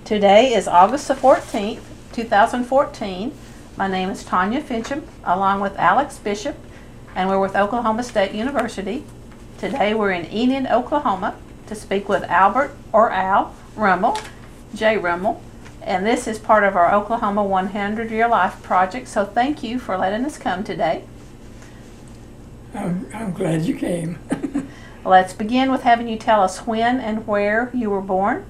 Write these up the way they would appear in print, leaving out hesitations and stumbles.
Today is August the 14th, 2014. My name is Tanya Finchum, along with Alex Bishop, and we're with Oklahoma State University. Today we're in Enid, Oklahoma, to speak with Albert, or Al, Rummel, J. Rummel, and this is part of our Oklahoma 100-Year Life project, so thank you for letting us come today. I'm glad you came. Let's begin with having you tell us when and where you were born.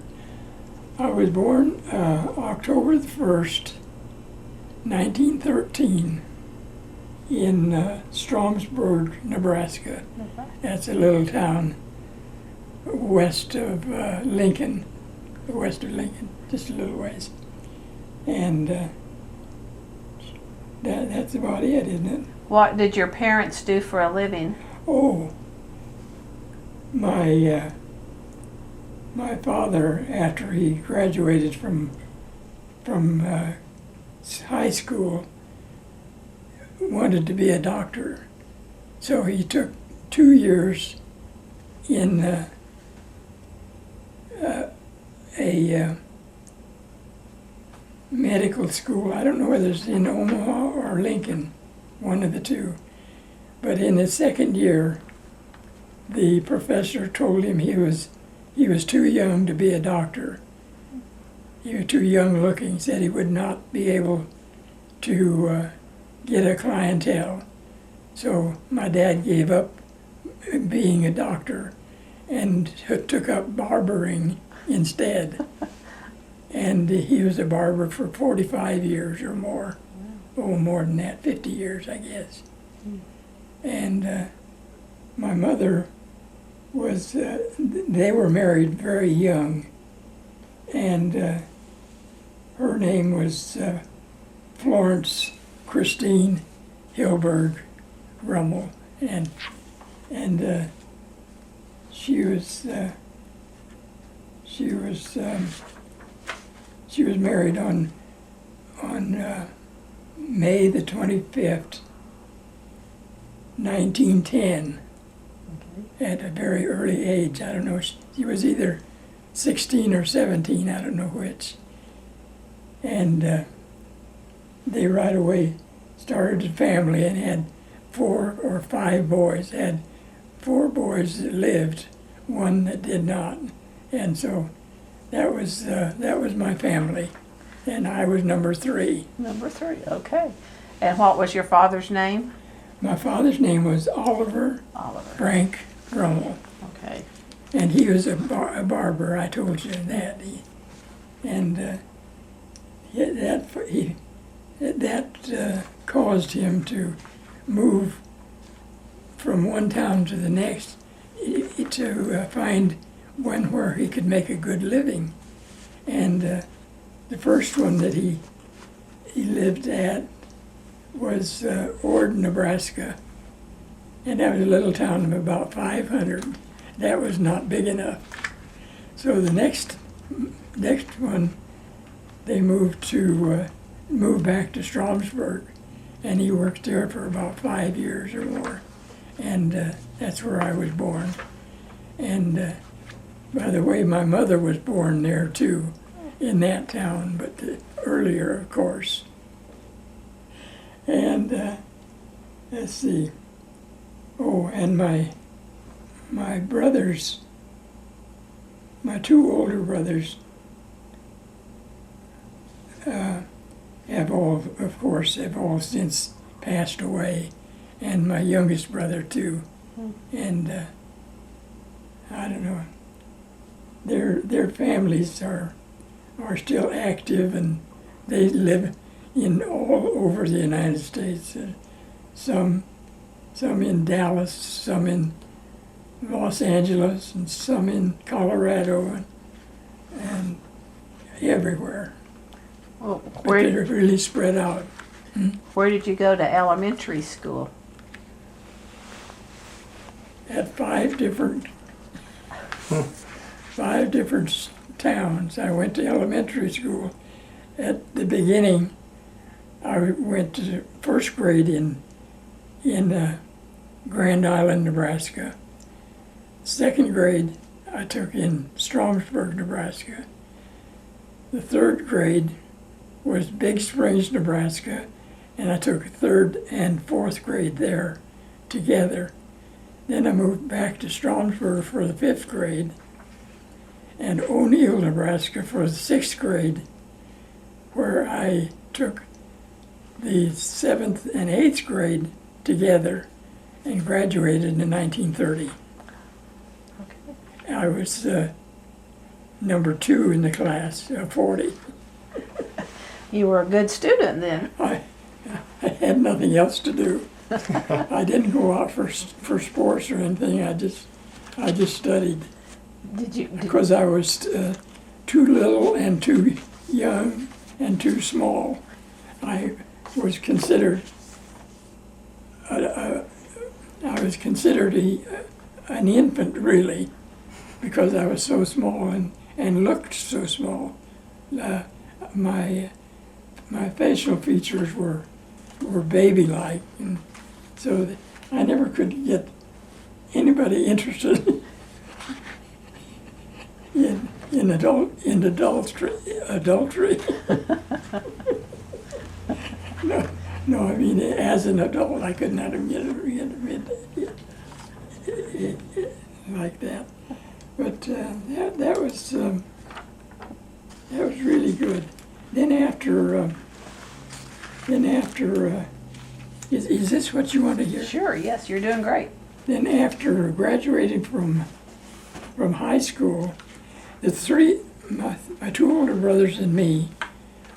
I was born October the 1st, 1913, in Stromsburg, Nebraska. That's a little town west of Lincoln, just a little ways. And that's about it, isn't it? What did your parents do for a living? Oh, my father, after he graduated from high school, wanted to be a doctor. So he took 2 years in a medical school. I don't know whether it's in Omaha or Lincoln, one of the two. But in his second year, the professor told him he was too young to be a doctor. He was too young looking, said he would not be able to get a clientele. So my dad gave up being a doctor and took up barbering instead. And he was a barber for 45 years or more. Oh, more than that, 50 years, I guess. And my mother was, they were married very young, and her name was Florence Christine Hilberg Rummel, and she was married on May the 25th, 1910. At a very early age. I don't know, she was either 16 or 17, I don't know which. And they right away started a family and had 4 or 5 boys. Had 4 boys that lived, 1 that did not. And so that was my family. And I was number 3. Number 3, okay. And what was your father's name? My father's name was Oliver Frank Rummel. Okay. And he was a barber, I told you that. That caused him to move from one town to the next to find one where he could make a good living. And the first one that he lived at was Ord, Nebraska. And that was a little town of about 500. That was not big enough. So the next one, they moved back to Stromsburg, and he worked there for about 5 years or more. And that's where I was born. And by the way, my mother was born there too, in that town, but earlier, of course. And let's see. Oh, and my brothers, my 2 older brothers, have all since passed away, and my youngest brother too. And I don't know, their families are still active, and they live in all over the United States. Some in Dallas, some in Los Angeles, and some in Colorado, and everywhere. Well, they're really spread out. Where did you go to elementary school? At 5 different towns. I went to elementary school. At the beginning, I went to first grade in Grand Island, Nebraska. Second grade, I took in Stromsburg, Nebraska. the third grade was Big Springs, Nebraska, and I took third and fourth grade there together. Then I moved back to Stromsburg for the fifth grade, and O'Neill, Nebraska for the sixth grade, where I took the seventh and eighth grade together and graduated in 1930. Okay. I was number 2 in the class of 40. You were a good student then. I had nothing else to do. I didn't go out for sports or anything. I just studied. Because I was too little and too young and too small. I was considered an infant, really, because I was so small and looked so small. My facial features were baby-like, and so I never could get anybody interested in adultery. No, I mean, as an adult, I could not have get like that. But that was really good. Then after, is this what you want to hear? Sure, yes, you're doing great. Then after graduating from high school, my 2 older brothers and me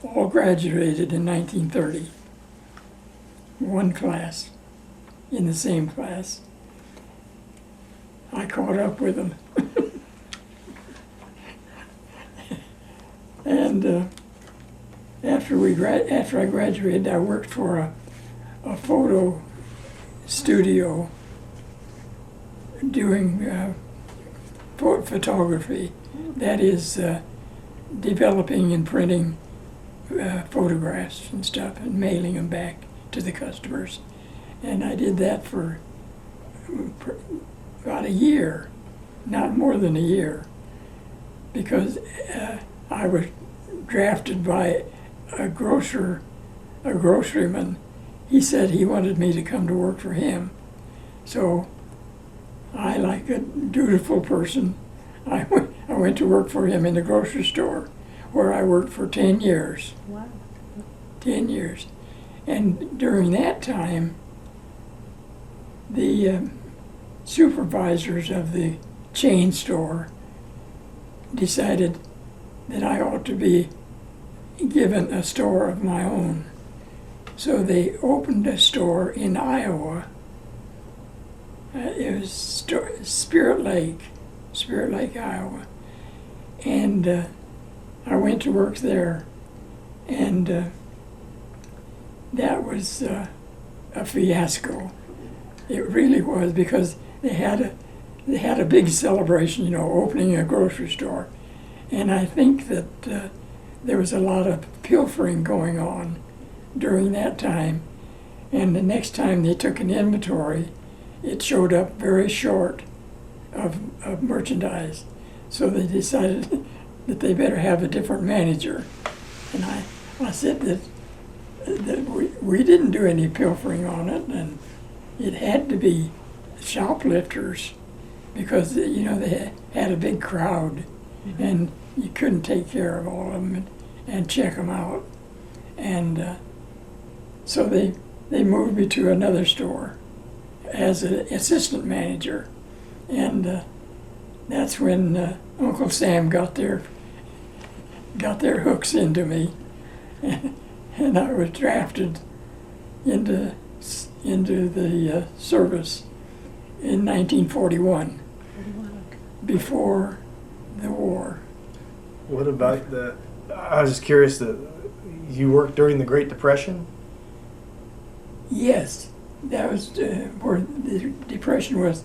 all graduated in 1930. One class, in the same class. I caught up with them. And after I graduated, I worked for a photo studio doing photography. That is developing and printing photographs and stuff and mailing them back to the customers. And I did that for about a year, not more than a year, because I was drafted by a groceryman. He said he wanted me to come to work for him. So I, like a dutiful person, I went to work for him in the grocery store, where I worked for 10 years. Wow. 10 years. And during that time, the supervisors of the chain store decided that I ought to be given a store of my own. So they opened a store in Iowa. It was Spirit Lake, Iowa. And I went to work there, and that was a fiasco. It really was, because they had a big celebration, opening a grocery store. And I think that there was a lot of pilfering going on during that time. And the next time they took an inventory, it showed up very short of merchandise. So they decided that they better have a different manager. And I said that we didn't do any pilfering on it, and it had to be shoplifters, because they had a big crowd, and you couldn't take care of all of them and check them out. And so they moved me to another store as an assistant manager, and that's when Uncle Sam got their hooks into me, and I was drafted into the service in 1941, before the war. What about I was just curious, that you worked during the Great Depression? Yes, that was where the Depression was,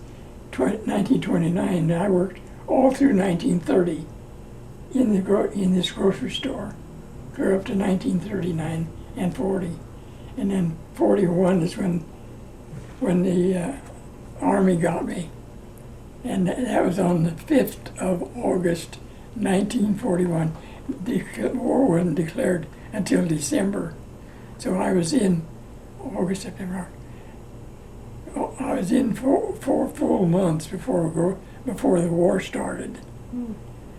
1929, and I worked all through 1930 in this grocery store, clear up to 1939 and 40. And then 41 is when the Army got me. And that was on the 5th of August, 1941. the war wasn't declared until December. So I was in August, September. I was in four full months before the war started,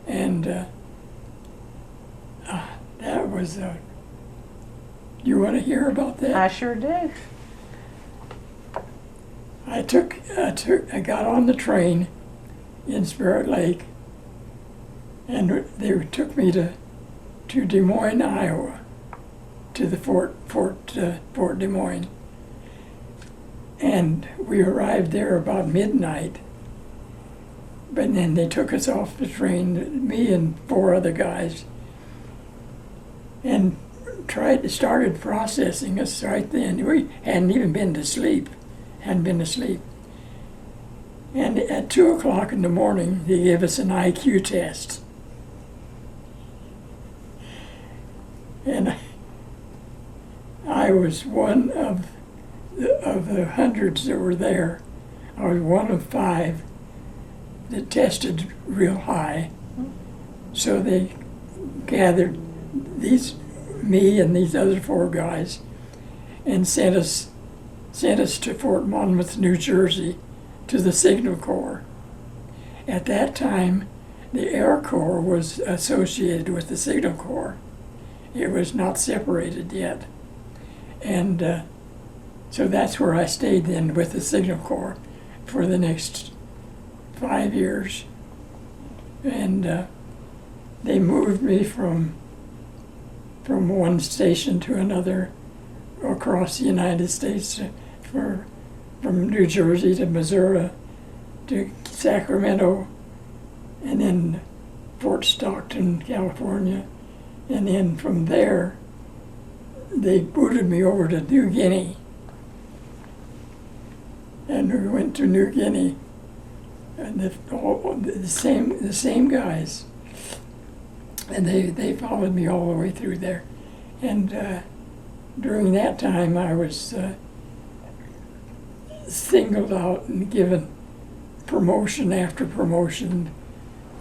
and that was. You want to hear about that? I sure do. I got on the train in Spirit Lake, and they took me to Des Moines, Iowa, to the Fort Des Moines. And we arrived there about midnight, but then they took us off the train, me and 4 other guys, and started processing us right then. We hadn't even been to sleep, And at 2 o'clock in the morning, they gave us an IQ test. And I was one of the hundreds that were there. I was one of 5 that tested real high. So they gathered me and these other 4 guys and sent us to Fort Monmouth, New Jersey, to the Signal Corps. At that time, the Air Corps was associated with the Signal Corps. It was not separated yet. And so that's where I stayed then with the Signal Corps for the next 5 years. And they moved me from one station to another across the United States, from New Jersey to Missouri to Sacramento, and then Fort Stockton, California. And then from there, they booted me over to New Guinea. And we went to New Guinea, and the same guys. And they followed me all the way through there. And during that time, I was singled out and given promotion after promotion,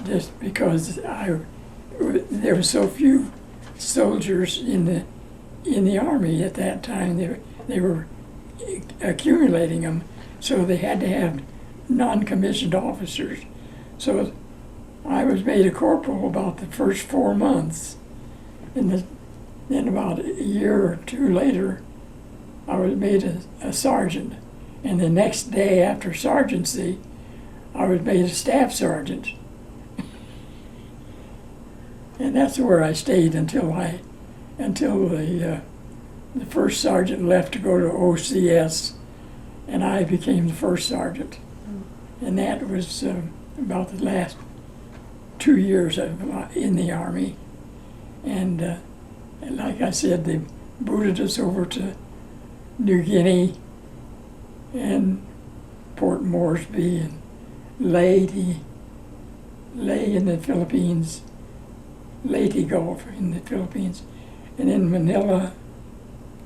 just because there were so few soldiers in the Army at that time. They were accumulating them, so they had to have non-commissioned officers. So I was made a corporal about the first 4 months, and then about a year or 2 later, I was made a sergeant. And the next day after sergeancy, I was made a staff sergeant. And that's where I stayed until the first sergeant left to go to OCS, and I became the first sergeant. And that was about the last 2 years in the Army. And like I said, they booted us over to New Guinea and Port Moresby and Leyte in the Philippines, Leyte Gulf in the Philippines, and then Manila.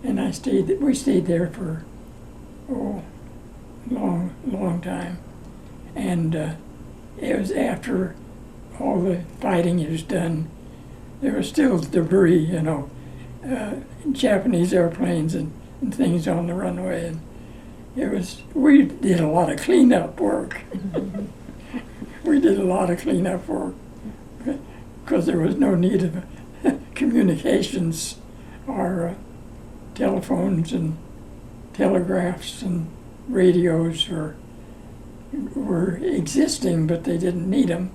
And we stayed there for long time. And it was after all the fighting was done. There was still debris, Japanese airplanes and things on the runway. And we did a lot of cleanup work. We did a lot of cleanup work because there was no need of communications or telephones and telegraphs and radios were existing, but they didn't need them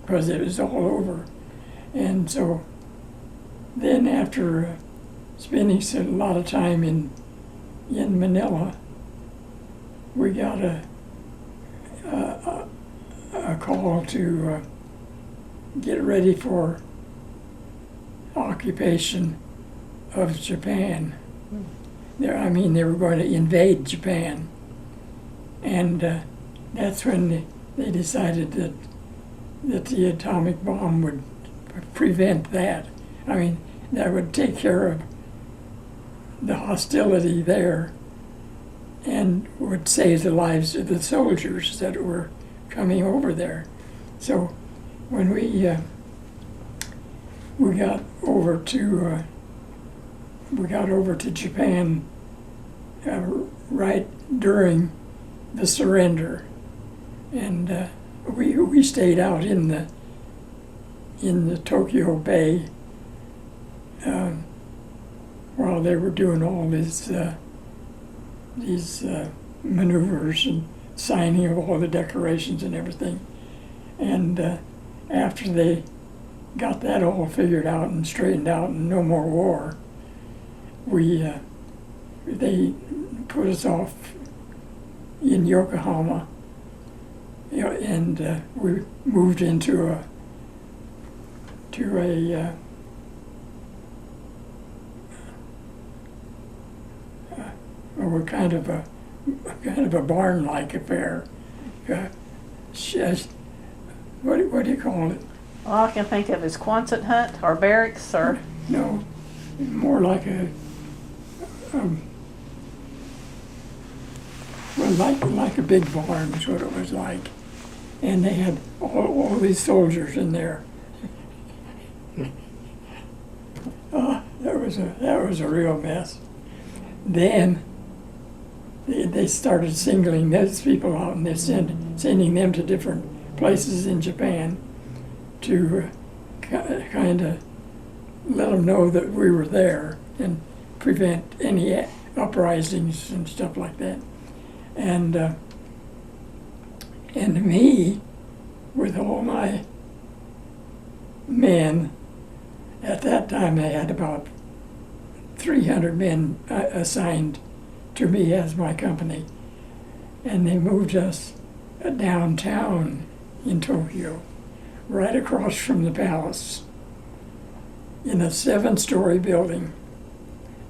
because it was all over. And so then after spending a lot of time in Manila, we got a call to get ready for occupation of Japan. They were going to invade Japan. And that's when they decided that the atomic bomb would prevent that. That would take care of the hostility there and would save the lives of the soldiers that were coming over there. So when we we got over to Japan right during the surrender, and we stayed out in the Tokyo Bay while they were doing all these maneuvers and signing of all the declarations and everything. And after they got that all figured out and straightened out and no more war, they put us off in Yokohama, and we moved into a kind of a barn-like affair. What do you call it? All I can think of is Quonset hut or barracks or... No, more like like a big barn is what it was like. And they had all these soldiers in there. That was a real mess. Then they started singling those people out, and they're sending them to different places in Japan to kind of let them know that we were there and prevent any uprisings and stuff like that. And me, with all my men, at that time I had about 300 men assigned to me as my company, and they moved us downtown in Tokyo, right across from the palace, in a 7-story building.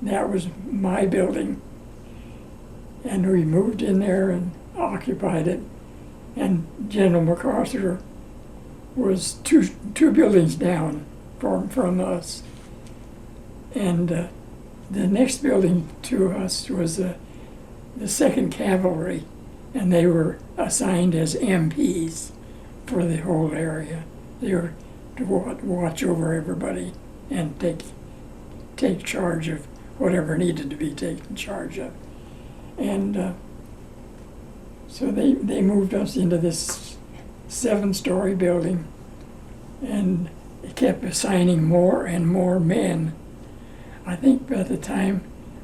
That was my building, and we moved in there and occupied it, and General MacArthur was two buildings down from us, and the next building to us was the 2nd Cavalry, and they were assigned as MPs for the whole area. They were to watch over everybody and take charge of whatever needed to be taken charge of. And so they moved us into this 7-story building, and they kept assigning more and more men. I think by the time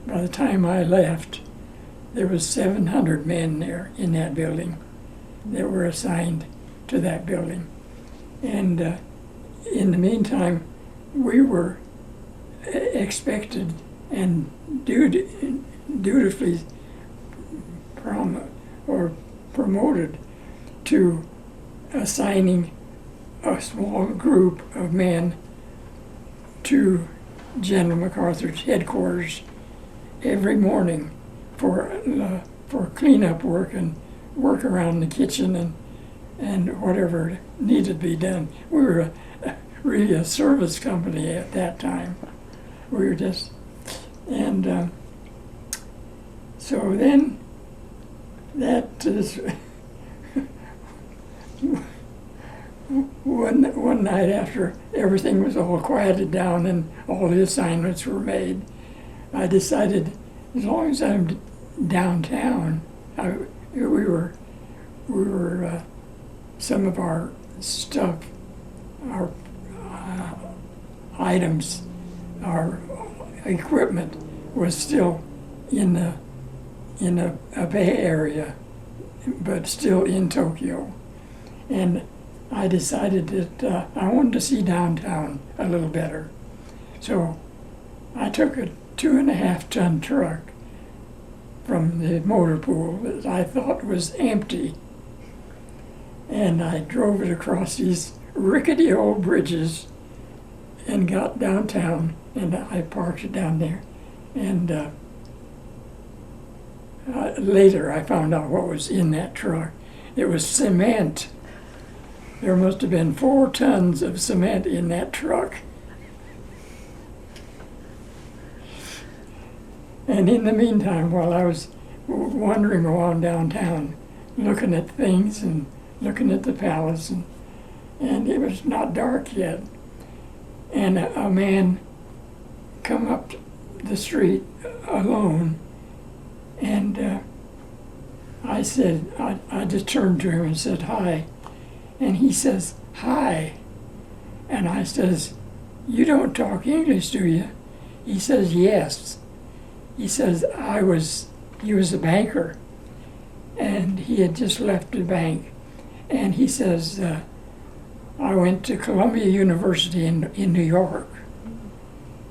I left, there was 700 men there in that building that were assigned to that building. And in the meantime, we were expected and dutifully promoted to assigning a small group of men to General MacArthur's headquarters every morning for cleanup work and work around the kitchen and whatever needed to be done. We were really a service company at that time. We were just, and so then that is one night after everything was all quieted down and all the assignments were made, I decided as long as I'm downtown, we were some of our stuff, our items, our equipment was still in a Bay Area, but still in Tokyo. And I decided that I wanted to see downtown a little better. So I took a 2.5-ton truck from the motor pool that I thought was empty, and I drove it across these rickety old bridges and got downtown, and I parked it down there. And later I found out what was in that truck. It was cement. There must have been 4 tons of cement in that truck. And in the meantime, while I was wandering around downtown, looking at things and looking at the palace, and it was not dark yet, and a man come up the street alone, and I said, I just turned to him and said, "Hi," and he says, "Hi," and I says, "You don't talk English, do you?" He says, "Yes." He says, he was a banker, and he had just left the bank, and he says, "I went to Columbia University in New York."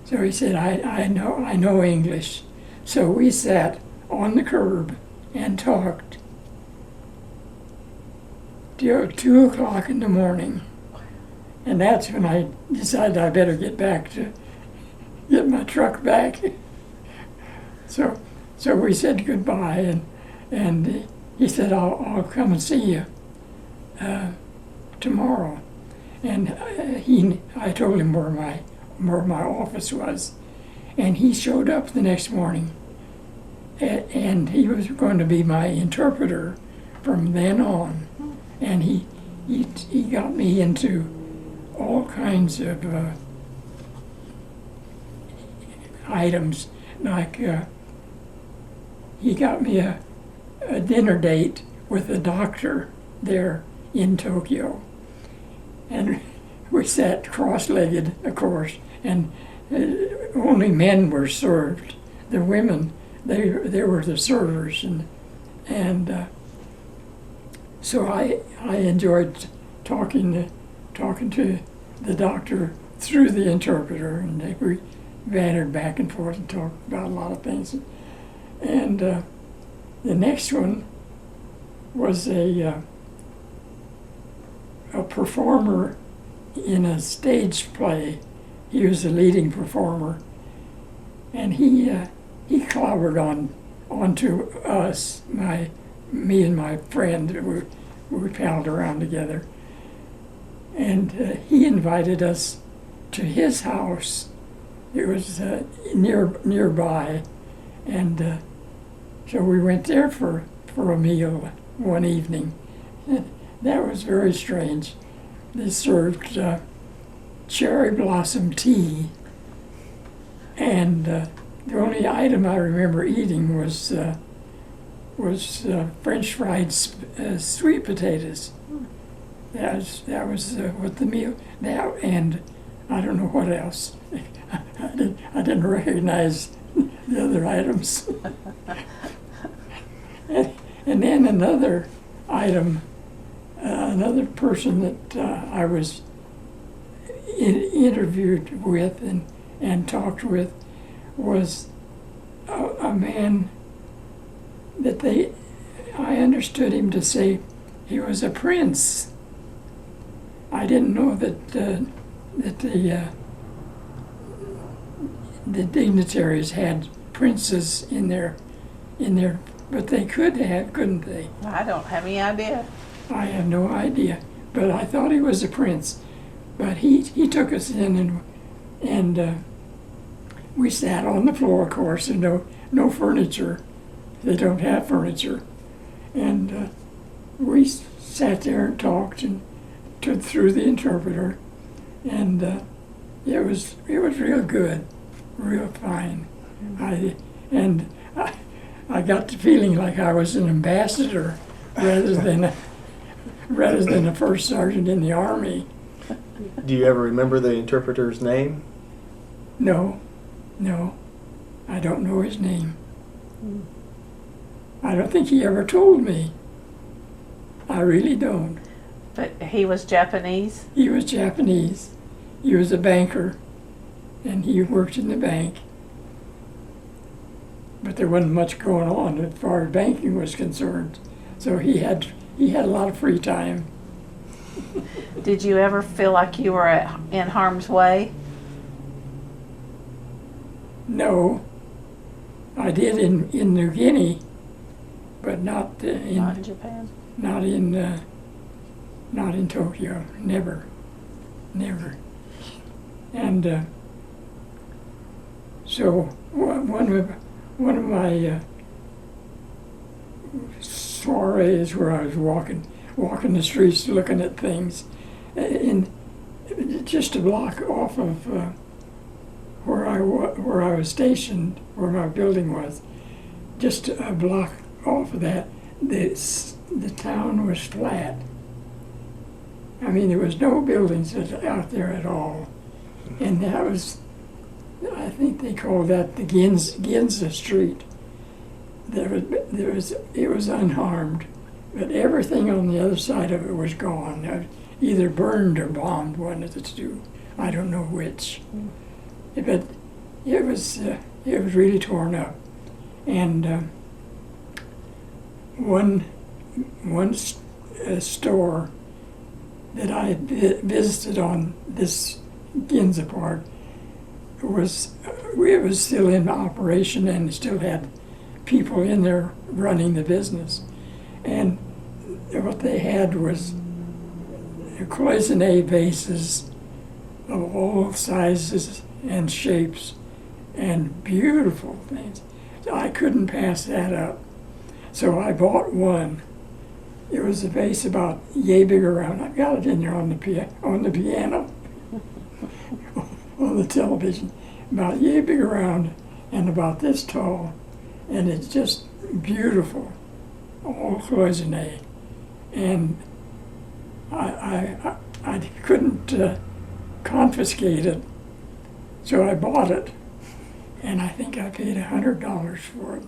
So he said, I know English. So we sat on the curb and talked till 2 o'clock in the morning. And that's when I decided I better get my truck back. So we said goodbye, and he said, I'll come and see you tomorrow. And I told him where my office was, and he showed up the next morning, and he was going to be my interpreter from then on. And he got me into all kinds of items, like he got me a dinner date with a doctor there in Tokyo, and we sat cross-legged, of course, and only men were served. The women, they were the servers, and so I enjoyed talking to the doctor through the interpreter, and we bantered back and forth and talked about a lot of things. And the next one was a performer in a stage play. He was a leading performer, and he clobbered onto us, me and my friend. We palled around together, and he invited us to his house. It was nearby, and so we went there for a meal one evening. And that was very strange. They served cherry blossom tea, and the only item I remember eating was French fried sweet potatoes. That was what the meal. That, and I don't know what else. I didn't recognize the other items. And then another item, another person that I was interviewed with and talked with was a man that I understood him to say he was a prince. I didn't know that the dignitaries had princes in their, but they could have, couldn't they? I don't have any idea. I have no idea, but I thought he was a prince. But he took us in, and we sat on the floor, of course, and no furniture. They don't have furniture, and we sat there and talked and took through the interpreter, and it was real good, real fine. I got the feeling like I was an ambassador rather than a first sergeant in the Army. Do you ever remember the interpreter's name? No, I don't know his name. I don't think he ever told me. I really don't. But he was Japanese? He was Japanese. He was a banker, and he worked in the bank. But there wasn't much going on as far as banking was concerned. So he had a lot of free time. Did you ever feel like you were in harm's way? No, I did in New Guinea, but not Not in Japan? not in Tokyo. Never. And so one of my soirees where I was walking the streets looking at things, in just a block off of where I was stationed, where my building was. Just a block off of that, the town was flat. I mean, there was no buildings out there at all, and that was, I think they called that the Ginza Street. It was unharmed, but everything on the other side of it was gone, either burned or bombed, one of the two. I don't know which, but it was really torn up, and one store that I visited on this Ginza part it was still in operation and still had people in there running the business. And what they had was cloisonne vases of all sizes and shapes and beautiful things. So I couldn't pass that up. So I bought one. It was a vase about yay big around. I've got it in there on the piano, on the television, about yay big around and about this tall, and it's just beautiful, all cloisonne. And I couldn't confiscate it, so I bought it, and I think I paid $100 for it.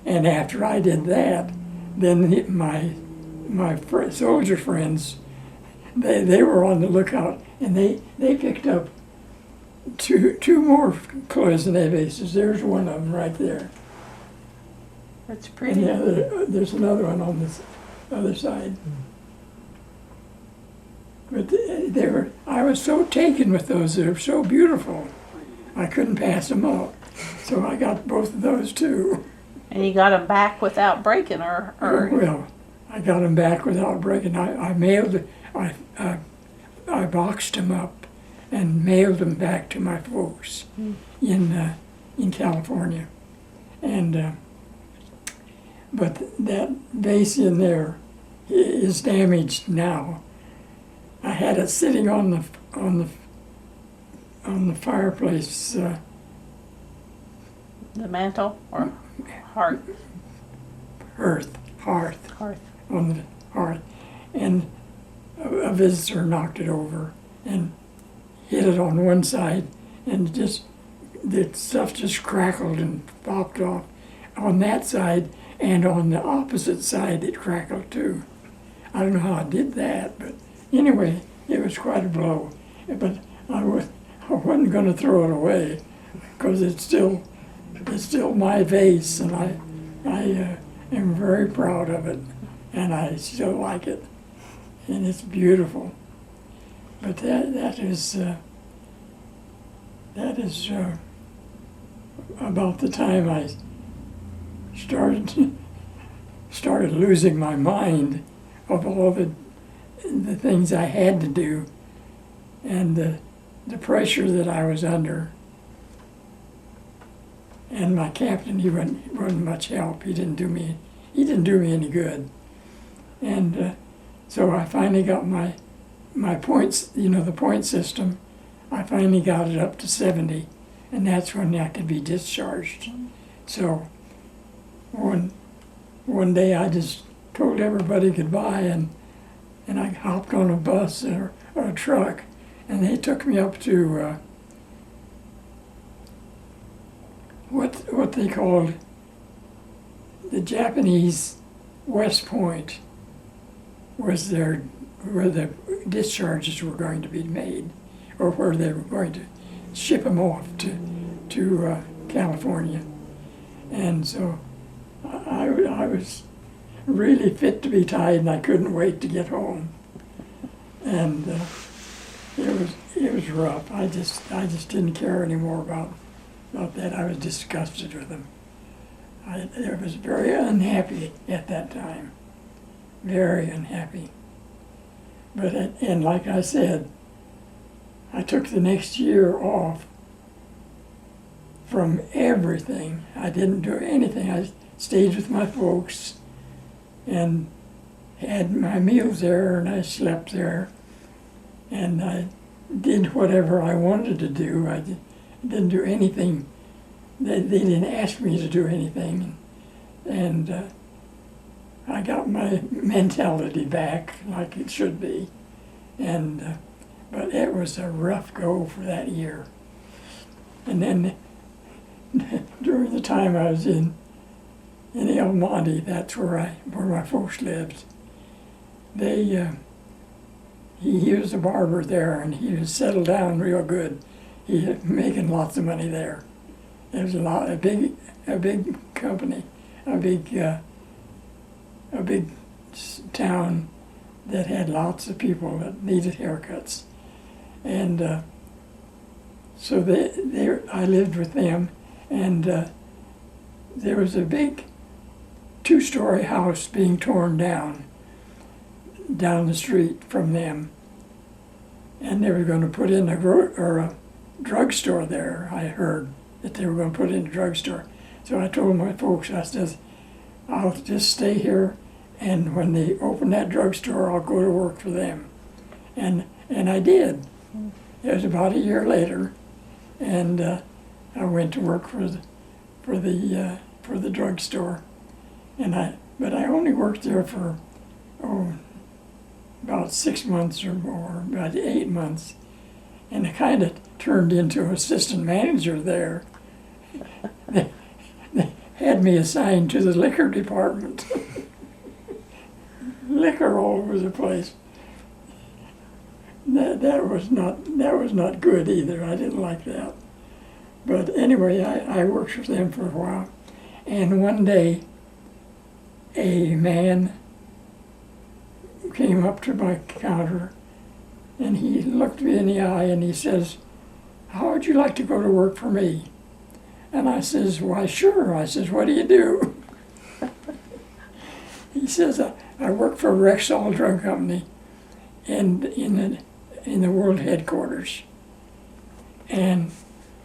And after I did that, then my soldier friends, they were on the lookout, and they picked up two more cloisonne vases. There's one of them right there. That's pretty. And there's another one on this other side. But I was so taken with those. They were so beautiful. I couldn't pass them up. So I got both of those too. And you got them back without breaking, or Well, I got them back without breaking. I mailed it. I boxed them up and mailed them back to my folks in California. And but that vase in there is damaged now. I had it sitting on the fireplace. the mantle, or hearth? Hearth on the hearth, and a visitor knocked it over and hit it on one side, and just the stuff just crackled and popped off on that side, and on the opposite side it crackled too. I don't know how I did that, but anyway, it was quite a blow. But I wasn't going to throw it away because it's still my vase, and I am very proud of it, and I still like it, and it's beautiful. But that is about the time I started losing my mind of all the things I had to do, and the pressure that I was under. And my captain, he wasn't much help. He didn't do me any good. And so I finally got my points, the point system. I finally got it up to 70, and that's when I could be discharged. So one day I just told everybody goodbye, and I hopped on a bus or a truck, and they took me up to what they called the Japanese West Point, was where the discharges were going to be made, or where they were going to ship them off to California. And so I was really fit to be tied, and I couldn't wait to get home. And it was rough. I just didn't care anymore about that. I was disgusted with them. I was very unhappy at that time, very unhappy. But and like I said, I took the next year off from everything. I didn't do anything. I stayed with my folks and had my meals there, and I slept there, and I did whatever I wanted to do. Didn't do anything. They didn't ask me to do anything, and I got my mentality back like it should be, and but it was a rough go for that year. And then during the time I was in El Monte, that's where my folks lived. He was a barber there, and he was settled down real good. He was making lots of money there. There was a big company, a big town that had lots of people that needed haircuts, and so I lived with them, and there was a big two-story house being torn down the street from them, and they were going to put in a drugstore there. I heard that they were going to put in a drugstore, so I told my folks, I said, I'll just stay here, and when they open that drugstore, I'll go to work for them, and I did. It was about a year later, and I went to work for the drugstore, but I only worked there for about 6 months or more, about 8 months, and I kind of turned into assistant manager there. They had me assigned to the liquor department. Liquor all over the place. That was not good either. I didn't like that. But anyway, I worked with them for a while, and one day a man came up to my counter, and he looked me in the eye and he says, "How would you like to go to work for me?" And I says, "Why, sure." I says, "What do you do?" He says, "I work for Rexall Drug Company and in the world headquarters." And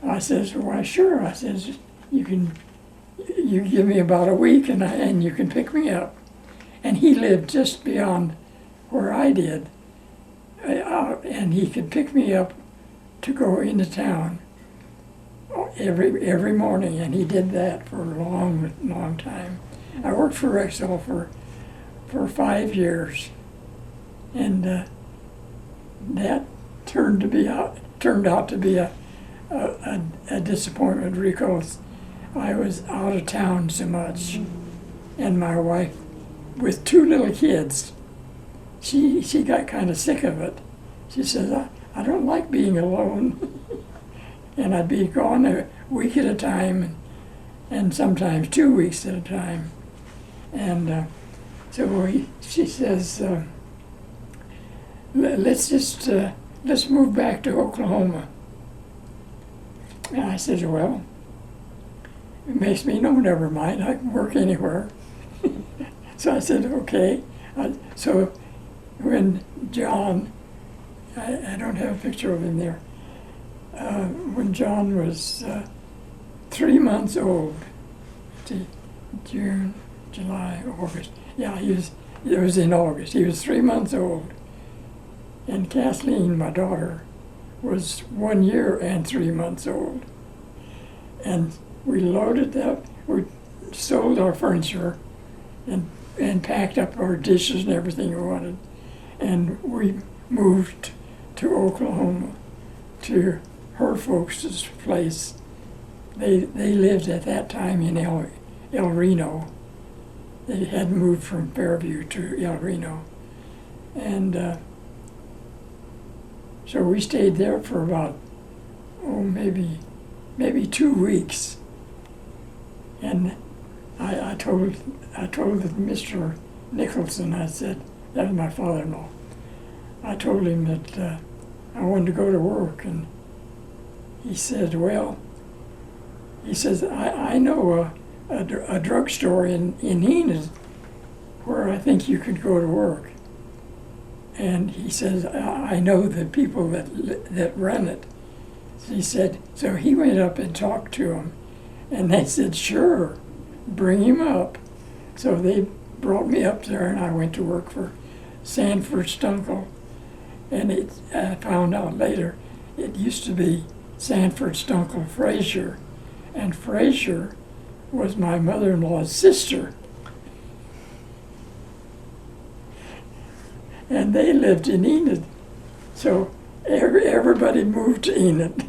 I says, "Why, sure." I says, you give me about a week and you can pick me up." And he lived just beyond where I did, and he could pick me up to go into town every morning, and he did that for a long time. I worked for Rexall for 5 years, and that turned out to be a disappointment because I was out of town so much, and my wife, with 2 little kids, she got kind of sick of it. She says, I don't like being alone. And I'd be gone a week at a time, and sometimes 2 weeks at a time. And she says, let's move back to Oklahoma. And I said, well, it makes me no, never mind, I can work anywhere. So I said, okay. So when John, I don't have a picture of him there, when John was 3 months old, June, July, August, yeah, it was in August, he was 3 months old. And Kathleen, my daughter, was 1 year and 3 months old. And we loaded up, we sold our furniture and packed up our dishes and everything we wanted. And we moved to Oklahoma, to her folks' place. They lived at that time in El Reno. They had moved from Fairview to El Reno. And so we stayed there for about, maybe 2 weeks. And I told Mr. Nicholson, I said, that was my father-in-law, I told him that I wanted to go to work, and he said, well, he says, I know a drugstore in Enid where I think you could go to work. And he says, I know the people that run it. He said, so he went up and talked to them, and they said, sure, bring him up. So they brought me up there, and I went to work for Sanford Stunkel. And I found out later it used to be Sanford Stunkel Frazier, and Frazier was my mother-in-law's sister. And they lived in Enid, so everybody moved to Enid.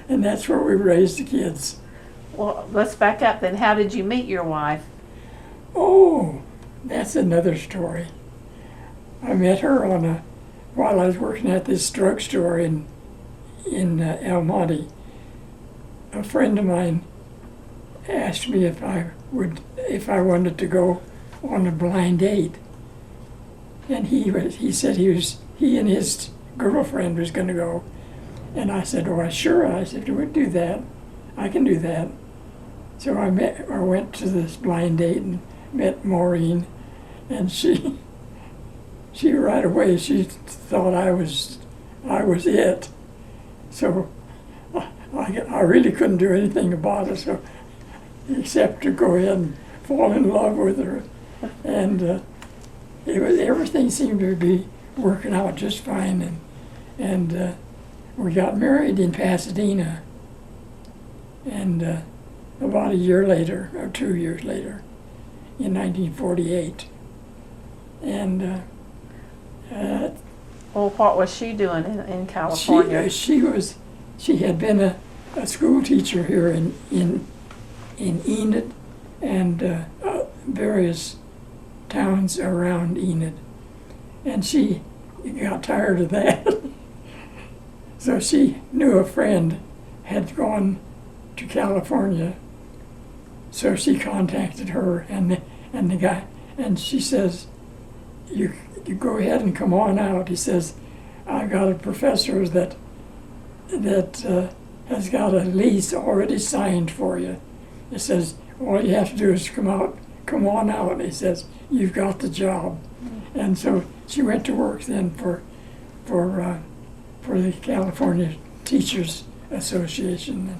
And that's where we raised the kids. Well, let's back up then. How did you meet your wife? Oh, that's another story. I met her while I was working at this drugstore in El Monte. A friend of mine asked me if I wanted to go on a blind date, and he said he and his girlfriend was going to go, and I said, "Oh, sure." I said, "We'll do that. I can do that." So I went to this blind date and met Maureen, and she right away, she thought I was it. So I really couldn't do anything about it, so except to go ahead and fall in love with her. And everything seemed to be working out just fine. And we got married in Pasadena. And about a year later, or 2 years later, in 1948. And Well, what was she doing in California? she had been a school teacher here in Enid and various towns around Enid, and she got tired of that. So she knew a friend had gone to California, so she contacted her and the guy, and she says, you go ahead and come on out. He says, "I got a professor that has got a lease already signed for you." He says, "All you have to do is come on out." He says, "You've got the job." And so she went to work then for the California Teachers Association,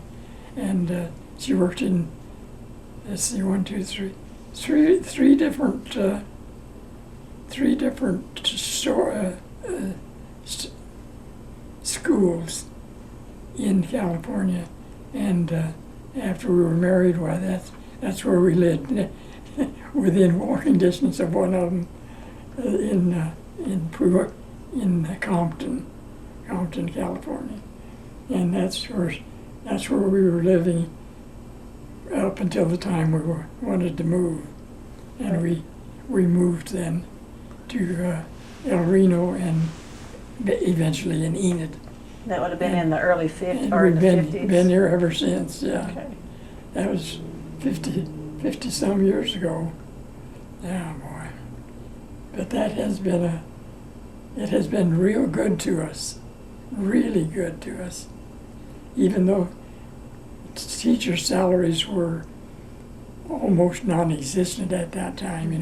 and she worked in, let's see, three different schools in California, and after we were married, why that's where we lived, within walking distance of one of them, in Compton, California, and that's where we were living up until the time we wanted to move, and we moved then to El Reno and eventually in Enid. That would have been in the early 50s And or we've the 50s. been here ever since, yeah. Okay. That was 50 some years ago. Yeah, boy. But it has been real good to us, really good to us. Even though teacher salaries were almost non-existent at that time,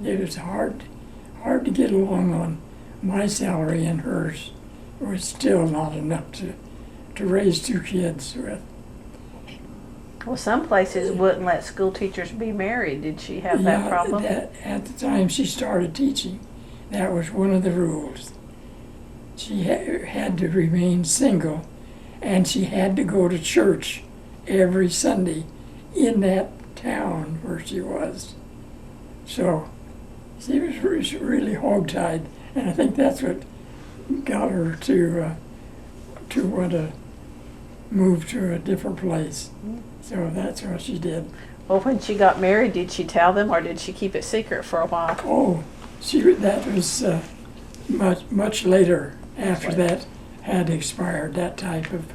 it was hard to get along on my salary, and hers was still not enough to raise two kids with. Well, some places wouldn't let school teachers be married. Did she have that problem? At the time she started teaching, that was one of the rules. She had to remain single, and she had to go to church every Sunday in that town where she was. So she was really hogtied, and I think that's what got her to want to move to a different place. So that's what she did. Well, when she got married, did she tell them, or did she keep it secret for a while? Oh, that was much later, after that had expired. That type of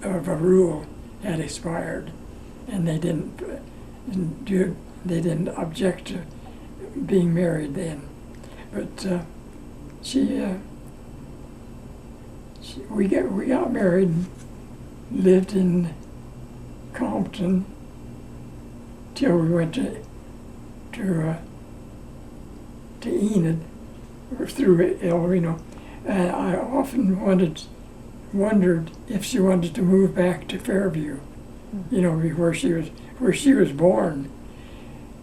a rule had expired, and they didn't object to being married then. But we got married, lived in Compton till we went to Enid, or through El Reno. And I often wondered if she wanted to move back to Fairview, where she was born.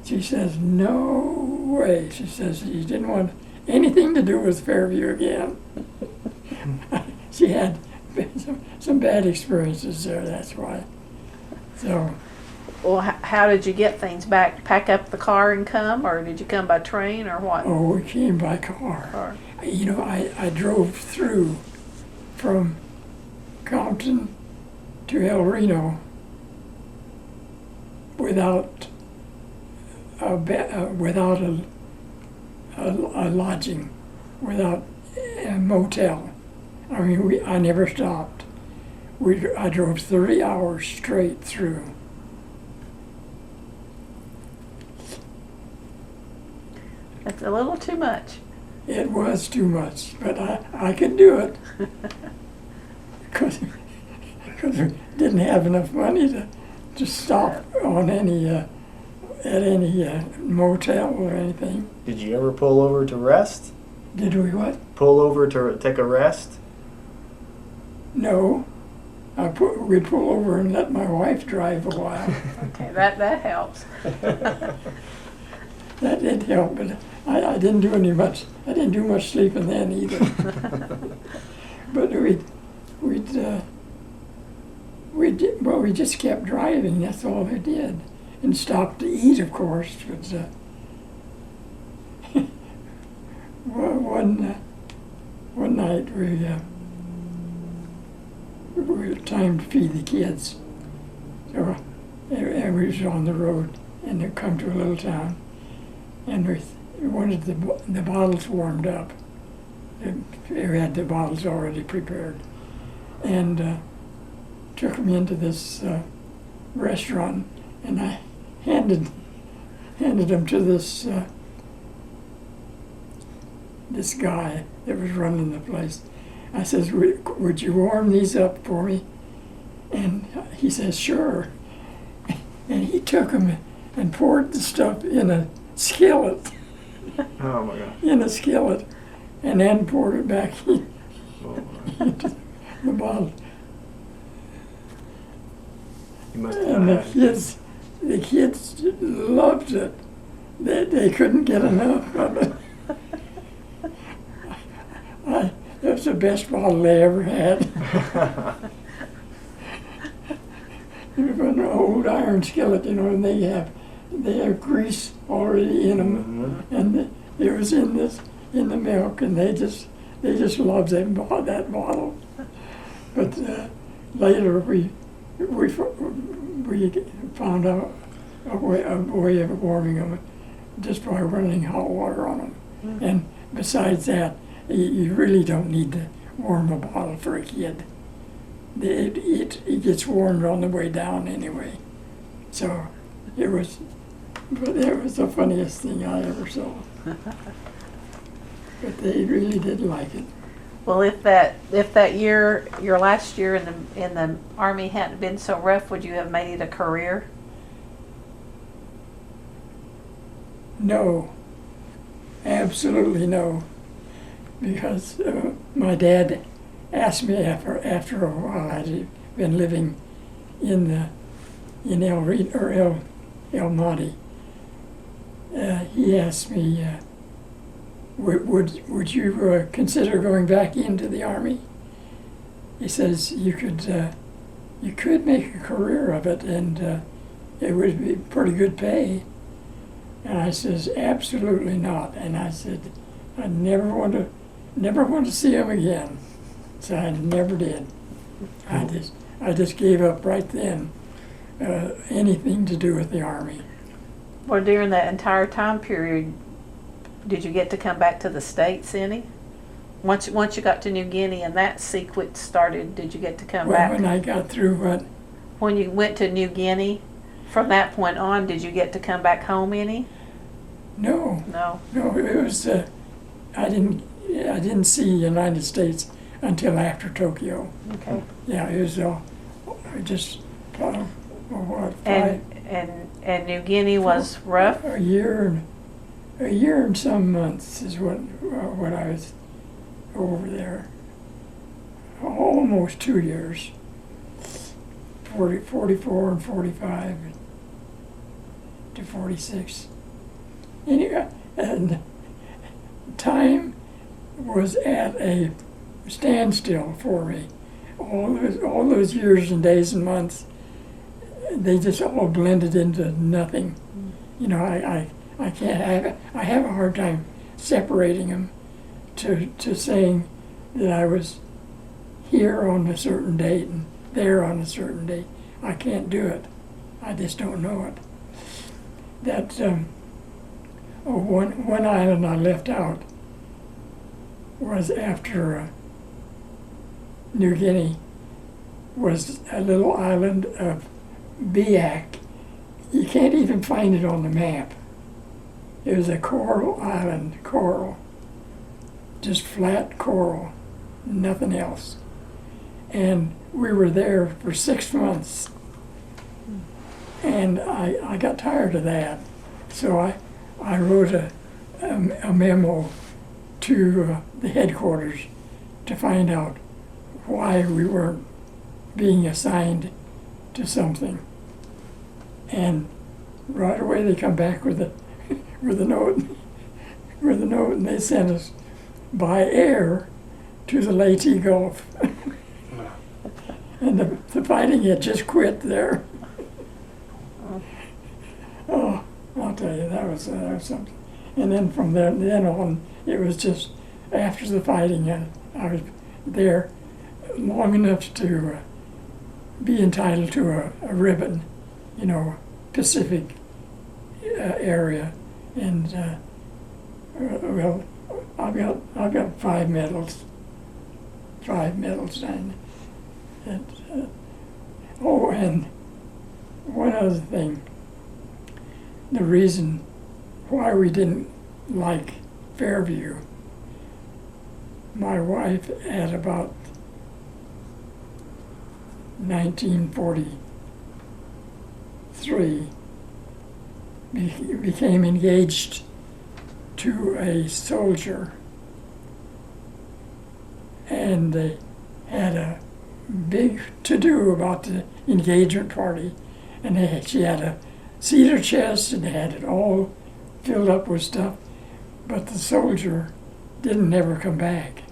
She says, no way. She says she didn't want anything to do with Fairview again. She had some bad experiences there, that's why. So, Well, how did you get things back? Pack up the car and come, or did you come by train, or what? oh, we came by car. Or, You know, I drove through from Compton to El Reno without without a lodging, without a motel. I mean, I never stopped. I drove 30 hours straight through. that's a little too much. It was too much, but I could do it because we didn't have enough money to stop on any at any motel or anything. Did you ever pull over to rest? Did we what? Pull over to take a rest? No. We'd pull over and let my wife drive a while. Okay, that helps. That did help, but I didn't do much. I didn't do much sleeping then either. But we just kept driving. That's all we did, and stopped to eat, of course. But one night we had time to feed the kids, so and we was on the road, and they come to a little town, and we wanted the bottles warmed up. We had the bottles already prepared, and took them into this restaurant, and I handed them to this guy that was running the place. I says, would you warm these up for me? And he says, sure. And he took them and poured the stuff in a skillet. Oh my God. In a skillet, and then poured it back into the bottle. You must And have. the kids loved it. They couldn't get enough of it. It was the best bottle they ever had. It was an old iron skillet, you know, and they have grease already in them, and it was in the milk, and they just loved that bottle. But later we found out a way of warming them just by running hot water on them. And besides that, you really don't need to warm a bottle for a kid. It gets warmed on the way down anyway. So it was the funniest thing I ever saw. But they really did like it. Well, if that year, your last year in the Army hadn't been so rough, would you have made it a career? No, absolutely no, because my dad asked me after a while. I'd been living in El Monte. He asked me, would you consider going back into the Army? He says you could make a career of it, and it would be pretty good pay. And I says, absolutely not. And I said, I never want to see him again. So I never did. I just gave up right then anything to do with the Army. Well, during that entire time period, did you get to come back to the States any? Once you got to New Guinea and that sequence started, did you get to come back? When I got through what? When you went to New Guinea, from that point on, did you get to come back home any? No. No. No, it was, I didn't see United States until after Tokyo. Okay. Yeah, it was just, what, And New Guinea was rough? a year and some months is what I was over there. Almost 2 years. 44 and 45 to 46. anyway, and time was at a standstill for me. All those years and days and months, they just all blended into nothing. You know, I can't I have a hard time separating them to saying that I was here on a certain date and there on a certain date. I can't do it. I just don't know it. That one island I left out was after New Guinea was a little island of Biak. You can't even find it on the map. It was a coral island, coral, just flat coral, nothing else. And we were there for 6 months, and I got tired of that. So I wrote a memo to the headquarters to find out why we weren't being assigned to something. And right away they come back with a note, and they sent us by air to the Leyte Gulf. And the fighting had just quit there. Oh, I'll tell you, that was something. And then from then on, it was just after the fighting, I was there long enough to be entitled to a ribbon, you know, Pacific area, and well, I've got 5 medals, and oh, and one other thing, the reason why we didn't like Fairview, my wife at about 1943 became engaged to a soldier, and they had a big to-do about the engagement party, and she had a cedar chest and they had it all filled up with stuff, but the soldier didn't ever come back.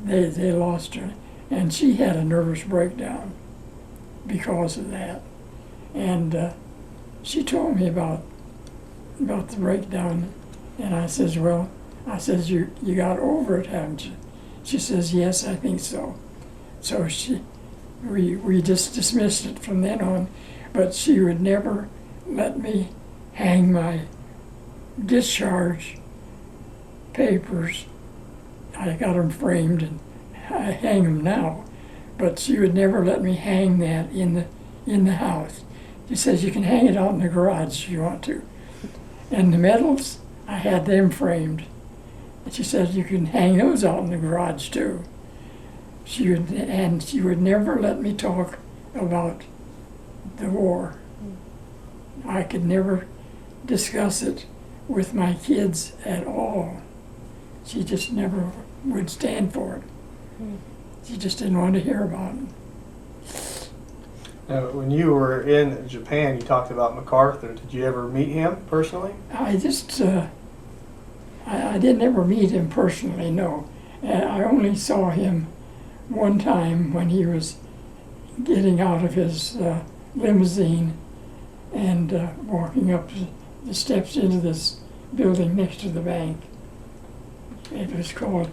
They lost her, and she had a nervous breakdown because of that. And she told me about the breakdown, and I says, well, you got over it, haven't you? She says, yes, I think so. So we just dismissed it from then on, but she would never let me hang my discharge papers. I got them framed and I hang them now, but she would never let me hang that in the house. She says, you can hang it out in the garage if you want to. And the medals, I had them framed. And she said, you can hang those out in the garage too. She would never let me talk about the war. I could never discuss it with my kids at all. She just never would stand for it. She just didn't want to hear about it. Now, when you were in Japan, you talked about MacArthur. Did you ever meet him personally? I just, I didn't ever meet him personally, no. I only saw him one time when he was getting out of his limousine and walking up the steps into this building next to the bank. It was called,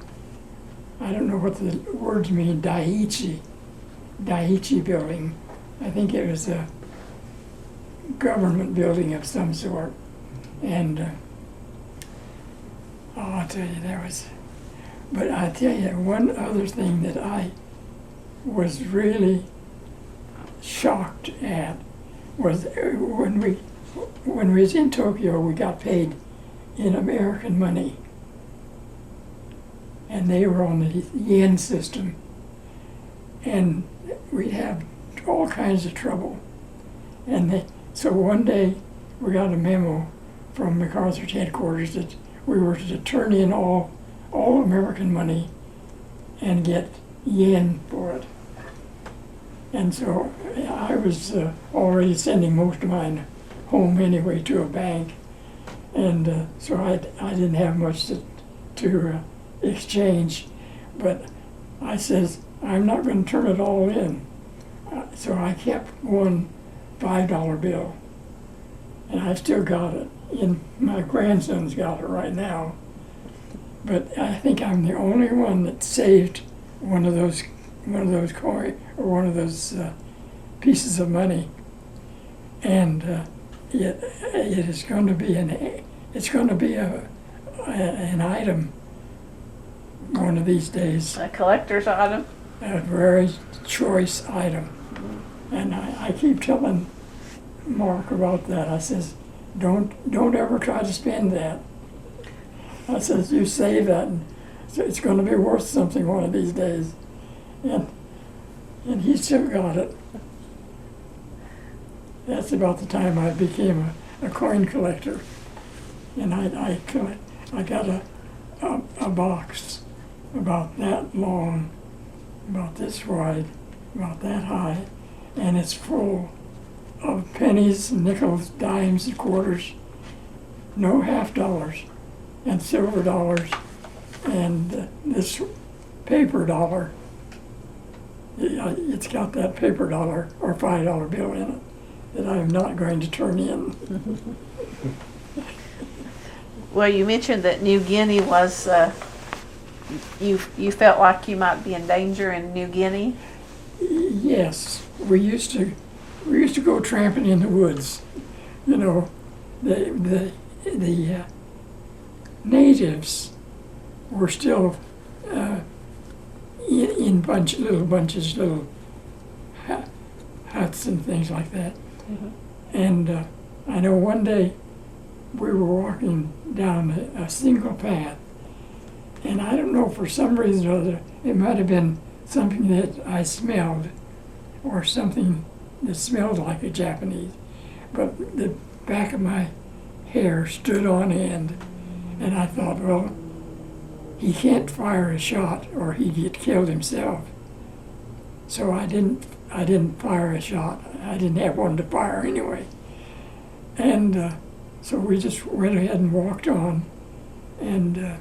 I don't know what the words mean, Daiichi building. I think it was a government building of some sort. And I'll tell you, but I tell you, one other thing that I was really shocked at was when we was in Tokyo, we got paid in American money. And they were on the yen system. And we'd have all kinds of trouble. And so one day we got a memo from MacArthur's headquarters that we were to turn in all American money and get yen for it. And so I was already sending most of mine home anyway to a bank. And so I didn't have much to exchange, but I says, I'm not going to turn it all in. So I kept one $5 bill, and I've still got it. And my grandson's got it right now. But I think I'm the only one that saved one of those coin or one of those pieces of money, and it is going to be an item one of these days. A collector's item. A very choice item. And I keep telling Mark about that. I says, don't ever try to spend that. I says, you save that, and it's going to be worth something one of these days. And he still got it. That's about the time I became a coin collector. And I got a box about that long, about this wide, about that high, and it's full of pennies, nickels, dimes, and quarters, no half dollars, and silver dollars, and this paper dollar. It's got that paper dollar or $5 bill in it that I'm not going to turn in. Well, you mentioned that New Guinea was, you felt like you might be in danger in New Guinea? Yes, we used to go tramping in the woods. You know, the natives were still in little bunches, little huts and things like that. Mm-hmm. And I know one day we were walking down a single path, and I don't know, for some reason or other, it might have been something that I smelled, or something that smelled like a Japanese, but the back of my hair stood on end, and I thought, well, he can't fire a shot or he'd get killed himself. So I didn't fire a shot. I didn't have one to fire anyway. And so we just went ahead and walked on, and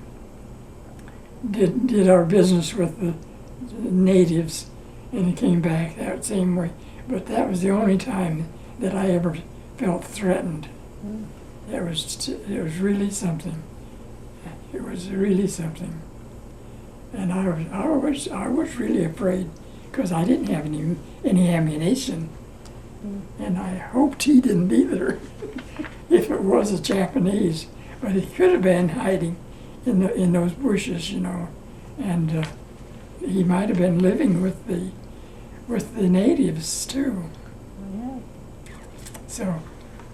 did our business with the natives, and came back that same way. But that was the only time that I ever felt threatened. It was really something. It was really something. And I was really afraid, because I didn't have any ammunition. And I hoped he didn't either, if it was a Japanese. But he could have been hiding in those bushes, you know. And he might have been living with the natives too. Yeah. So,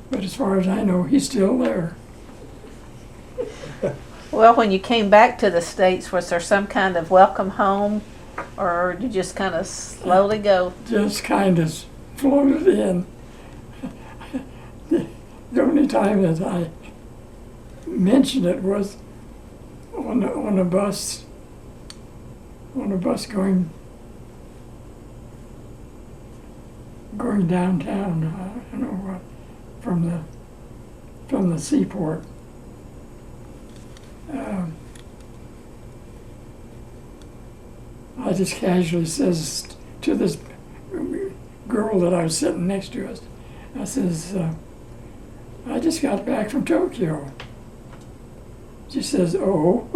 but as far as I know, he's still there. Well, when you came back to the States, was there some kind of welcome home, or did you just kind of slowly go? Just kind of floated in. The only time that I mentioned it was on a bus going downtown. I don't know what, from the seaport. I just casually says to this girl that I was sitting next to us, I says, I just got back from Tokyo. She says, oh.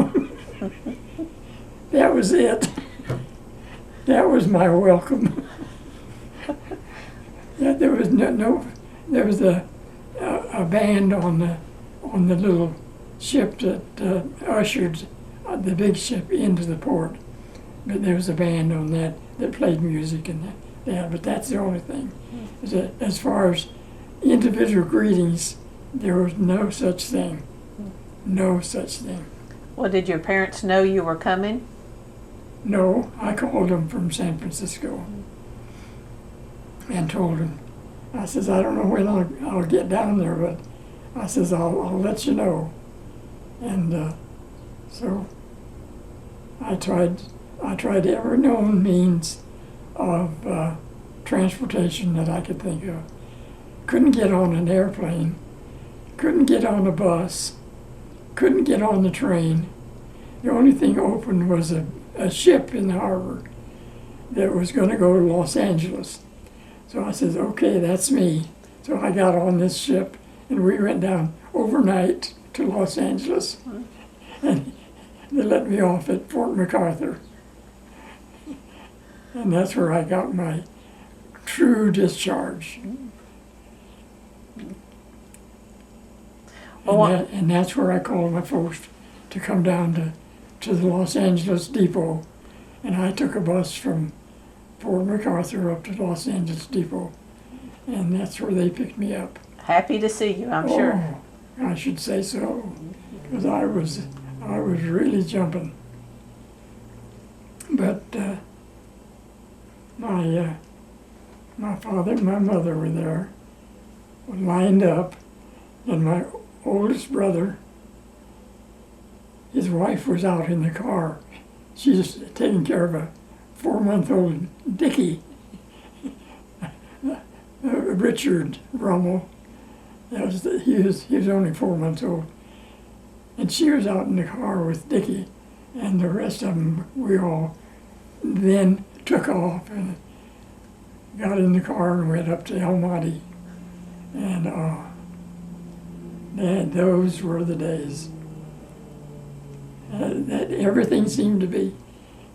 That was it. That was my welcome. Yeah, there was there was a band on the little ship that ushered the big ship into the port. But there was a band on that played music and that. But that's the only thing. As far as individual greetings, there was no such thing. No such thing. Well, did your parents know you were coming? No, I called them from San Francisco and told them. I says, I don't know when I'll get down there, but I says, I'll let you know. And so I tried every known means of transportation that I could think of. Couldn't get on an airplane, couldn't get on the bus, couldn't get on the train. The only thing open was a ship in the harbor that was going to go to Los Angeles. So I said, okay, that's me. So I got on this ship and we went down overnight to Los Angeles. And they let me off at Fort MacArthur. And that's where I got my true discharge. And that's where I called my folks to come down to the Los Angeles depot. And I took a bus from Fort MacArthur up to Los Angeles depot. And that's where they picked me up. Happy to see you, I'm sure. I should say so, because I was really jumping. But my father and my mother were there, lined up, and my oldest brother, his wife was out in the car. She was taking care of a 4-month-old Dickie, Richard Rummel. He was only 4 months old. And she was out in the car with Dickie, and the rest of them, we all then took off and got in the car and went up to El Monte. And those were the days. That everything seemed to be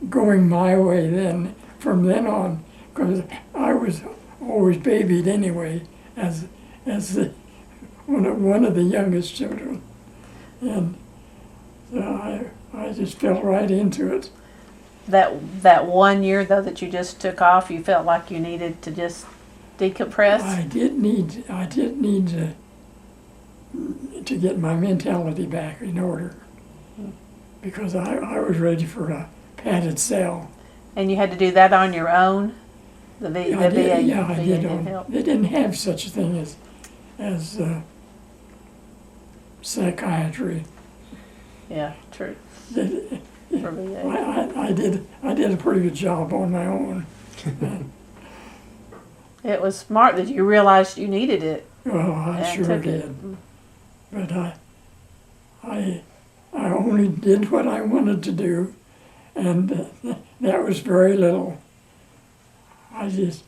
going my way then, from then on, because I was always babied anyway, as one of the youngest children. And so I just fell right into it. That 1 year though that you just took off, you felt like you needed to just decompress? I did need to get my mentality back in order, because I was ready for a padded cell. And you had to do that on your own? The VA I did didn't help? They didn't have such a thing as psychiatry. Yeah, true. For VA. I did a pretty good job on my own. It was smart that you realized you needed it. Well, I and sure took did. it. But I only did what I wanted to do, and that was very little. I did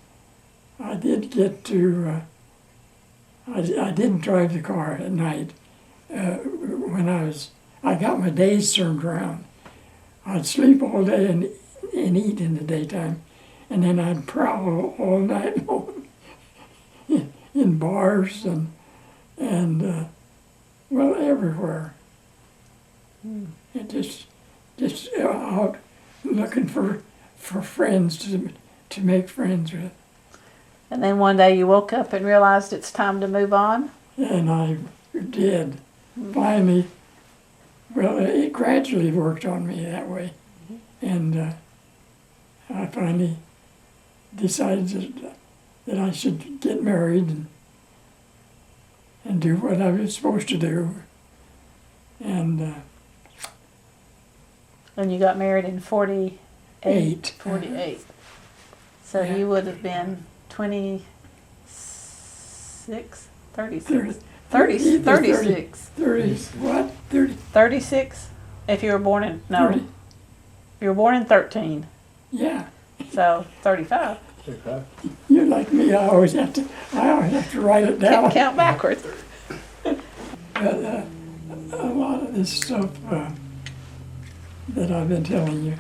get to. I didn't drive the car at night. When I got my days turned around. I'd sleep all day and eat in the daytime, and then I'd prowl all night long in bars and well, everywhere. And just out looking for friends to make friends with. And then one day you woke up and realized it's time to move on? And I did. Finally, well, it gradually worked on me that way. And I finally decided that I should get married and do what I was supposed to do. And you got married in 48? Eight. 48. So Yeah. you would have been 26, 36? 36. 30, what? 30? 36? If you were born in, no. 30. You were born in 13, Yeah. so 35. Okay. You're like me, I always have to write it down. Can't count backwards. But a lot of this stuff that I've been telling you,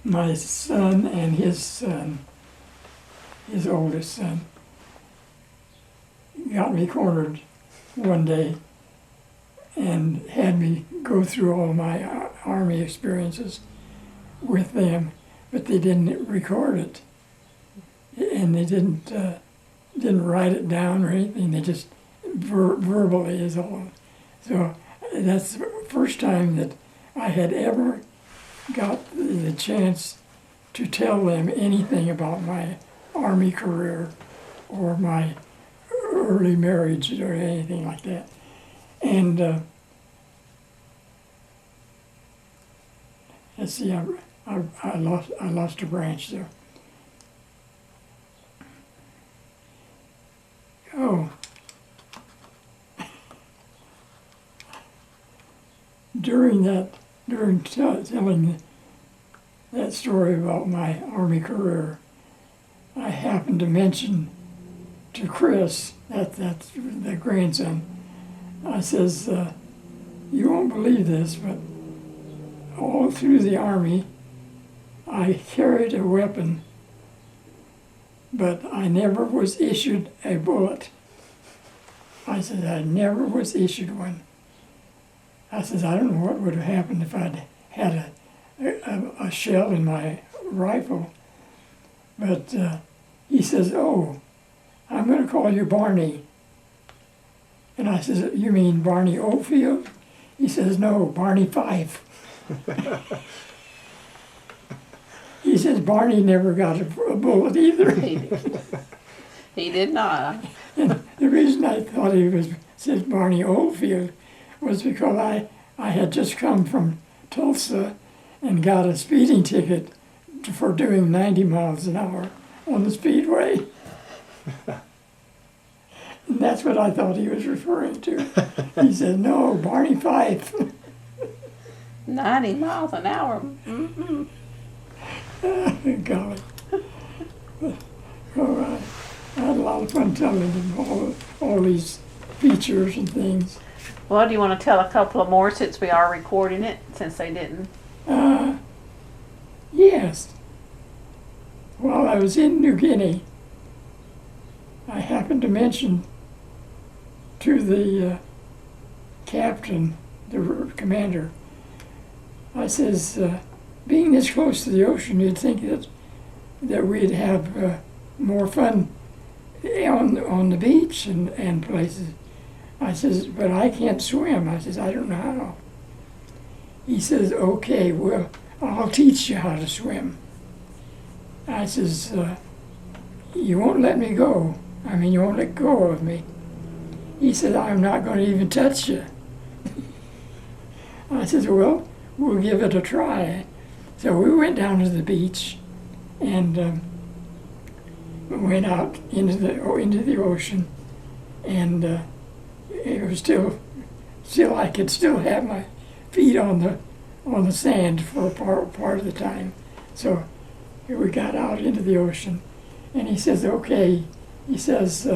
my son and his oldest son, got me cornered one day and had me go through all my Army experiences with them, but they didn't record it, and they didn't write it down or anything. They just verbally is all. So that's the first time that I had ever got the chance to tell them anything about my Army career or my early marriage or anything like that. And let's see, I lost a branch there. during telling that story about my Army career, I happened to mention to Chris, that's the grandson, I says, you won't believe this, but all through the Army, I carried a weapon, but I never was issued a bullet. I said, I never was issued one. I said, I don't know what would have happened if I'd had a shell in my rifle. But he says, oh, I'm going to call you Barney. And I says, you mean Barney Oldfield? He says, no, Barney Fife. He says, Barney never got a bullet either. He did not. And the reason I thought he said Barney Oldfield was because I had just come from Tulsa and got a speeding ticket for doing 90 miles an hour on the speedway. And that's what I thought he was referring to. He said, no, Barney Fife. 90 miles an hour. Mm-hmm. Golly. All right. I had a lot of fun telling him all these features and things. Well, do you want to tell a couple of more since we are recording it, since they didn't? Yes. While I was in New Guinea, I happened to mention to the captain, the commander, I says, being this close to the ocean, you'd think that we'd have more fun on the beach and places. I says, but I can't swim. I says, I don't know how. He says, okay, well, I'll teach you how to swim. I says, you won't let me go. I mean, you won't let go of me. He said, I'm not going to even touch you. I says, well, we'll give it a try. So we went down to the beach and went out into the ocean, and it was still I could still have my feet on the sand for a part of the time. So we got out into the ocean, and he says, okay, he says,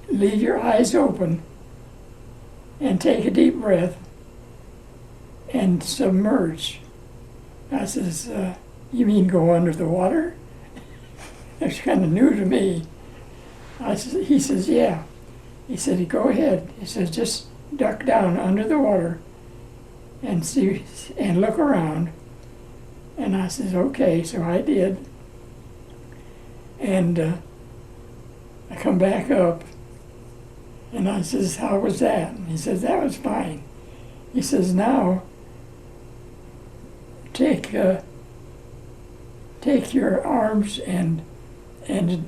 leave your eyes open and take a deep breath and submerge. I says, you mean go under the water? It's kind of new to me. He says, yeah. He said, go ahead. He says, just duck down under the water and see and look around. And I says, okay. So I did. And I come back up, and I says, how was that? And he says, that was fine. He says, now take your arms and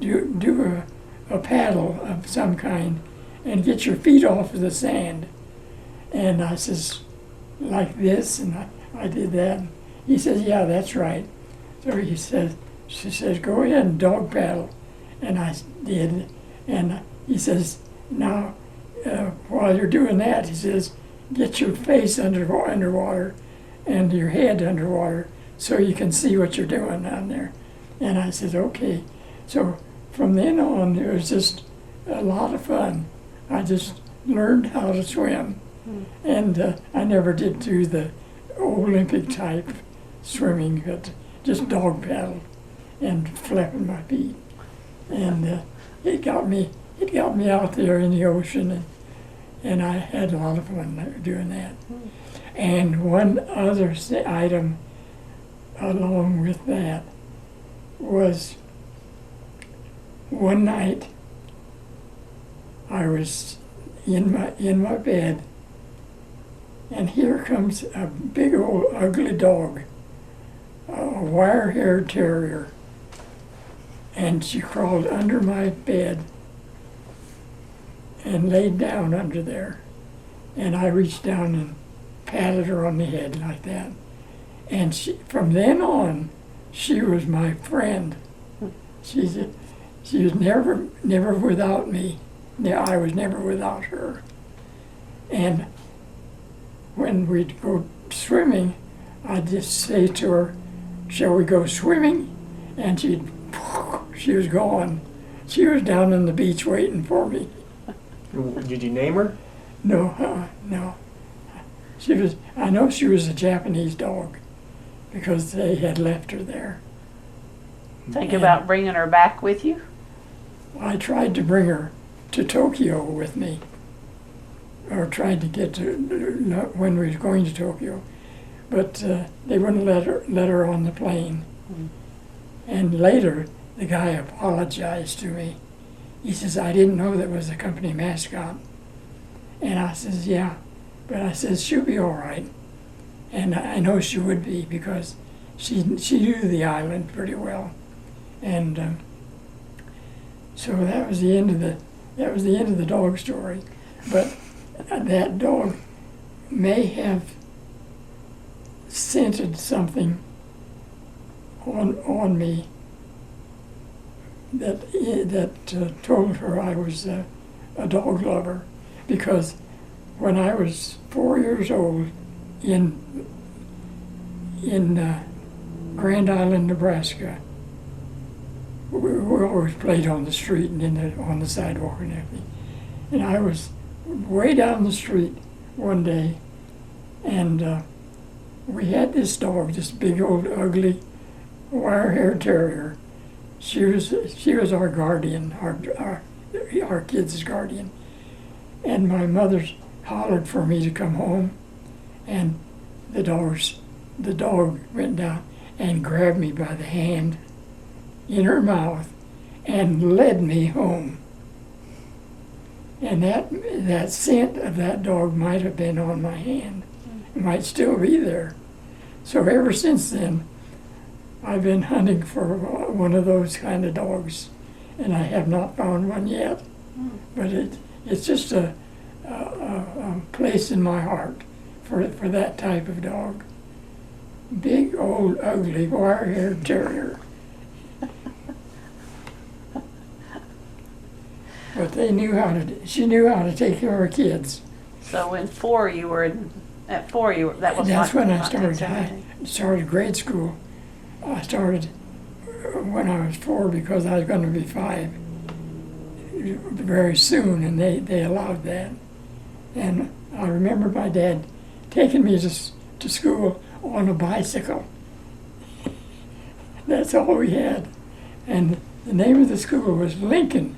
do a paddle of some kind and get your feet off of the sand. And I says, like this, and I did that. He says, yeah, that's right. So she says, go ahead and dog paddle. And I did. And he says, now, while you're doing that, he says, get your face underwater and your head underwater so you can see what you're doing down there. And I said, okay. So from then on, it was just a lot of fun. I just learned how to swim. And I never did do the Olympic type swimming, but just dog paddled and flapping my feet. And it got me out there in the ocean, and I had a lot of fun doing that. And one other item along with that was one night I was in my bed, and here comes a big old ugly dog, a wire-haired terrier, and she crawled under my bed and laid down under there, and I reached down and patted her on the head like that. And from then on, she was my friend. She was never without me. I was never without her. And when we'd go swimming, I'd just say to her, "Shall we go swimming?" And she was gone. She was down on the beach waiting for me. Did you name her? No, no. I know she was a Japanese dog because they had left her there. Think about bringing her back with you? I tried to bring her to Tokyo with me, or tried to get to when we were going to Tokyo, but they wouldn't let her on the plane. And later, the guy apologized to me. He says, "I didn't know that was a company mascot." And I says, "Yeah," but I says, "She'll be all right." And I know she would be because she knew the island pretty well. And so that was the end of the dog story. But that dog may have scented something on me that told her I was a dog lover, because when I was 4 years old in Grand Island, Nebraska, we always played on the street and on the sidewalk and everything. And I was way down the street one day, and we had this dog, this big old ugly wire-haired terrier. She was our guardian, our kids' guardian. And my mother hollered for me to come home, and the dog went down and grabbed me by the hand in her mouth and led me home. And that scent of that dog might have been on my hand. It might still be there. So ever since then, I've been hunting for one of those kind of dogs, and I have not found one yet. But it's just a place in my heart for that type of dog. Big, old, ugly, wire-haired terrier. But she knew how to take care of kids. So at 4 that was That's like when I started. 1970. I started grade school. I started when I was 4 because I was going to be 5 very soon, and they allowed that. And I remember my dad taking me to school on a bicycle. That's all we had. And the name of the school was Lincoln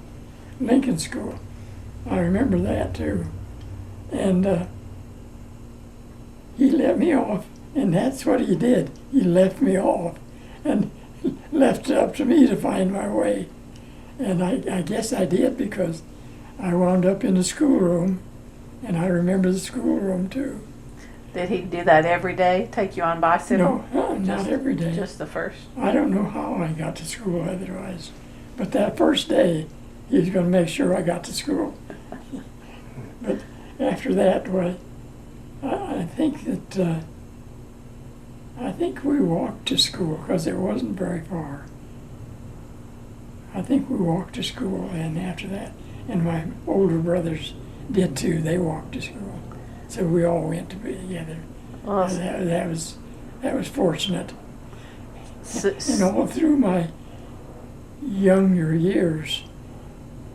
School. I remember that too. And he let me off, and that's what he did. He left me off and left it up to me to find my way. And I guess I did, because I wound up in the schoolroom, and I remember the schoolroom too. Did he do that every day, take you on bicycle? No, not every day. Just the first? I don't know how I got to school otherwise. But that first day, he was going to make sure I got to school. But after that, well, I think we walked to school because it wasn't very far. I think we walked to school, and after that, and my older brothers did too. They walked to school, so we all went to be together. Awesome. That was fortunate. And all through my younger years,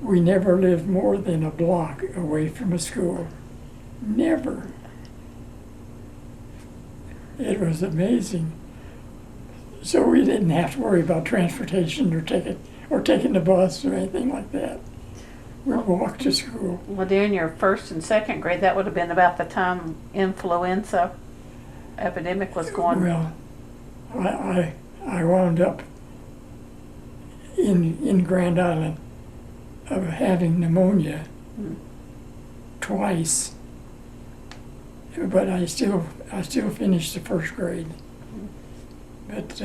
we never lived more than a block away from a school. Never. It was amazing. So we didn't have to worry about transportation or taking the bus or anything like that. We walked to school. Well, during your first and second grade, that would have been about the time influenza epidemic was going. Well, I wound up in Grand Island of having pneumonia twice, but I still finished the first grade. But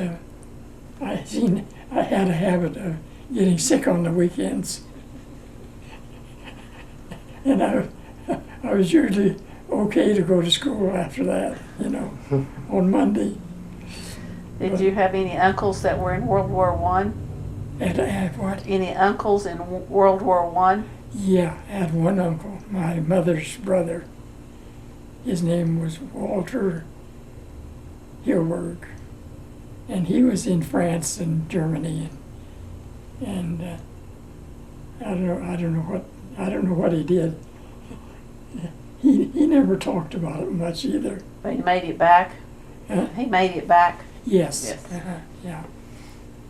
I had a habit of getting sick on the weekends, and I was usually okay to go to school after that, on Monday. Did you have any uncles that were in World War I? And I had what? Any uncles in World War I? Yeah, I had one uncle, my mother's brother. His name was Walter Hilberg, and he was in France and Germany, and I don't know what he did. He never talked about it much either. But he made it back. He made it back. Yes. Yes.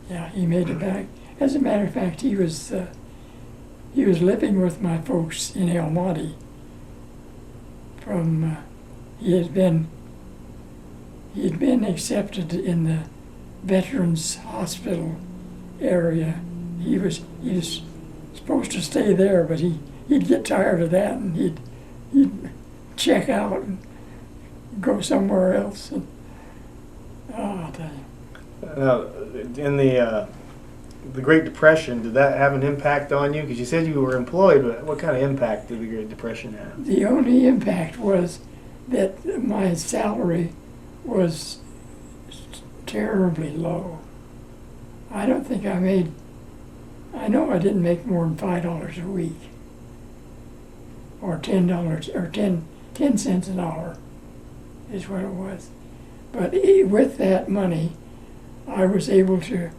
Yeah, he made it back. As a matter of fact, he was living with my folks in El Monte. He had been accepted in the Veterans Hospital area. He was supposed to stay there, but he'd get tired of that, and he'd check out and go somewhere else. And, I'll tell you. Now, in the Great Depression, did that have an impact on you? Because you said you were employed, but what kind of impact did the Great Depression have? The only impact was that my salary was terribly low. I don't think I know I didn't make more than $5 a week, or $10, or 10 cents an hour is what it was. But with that money, I was able to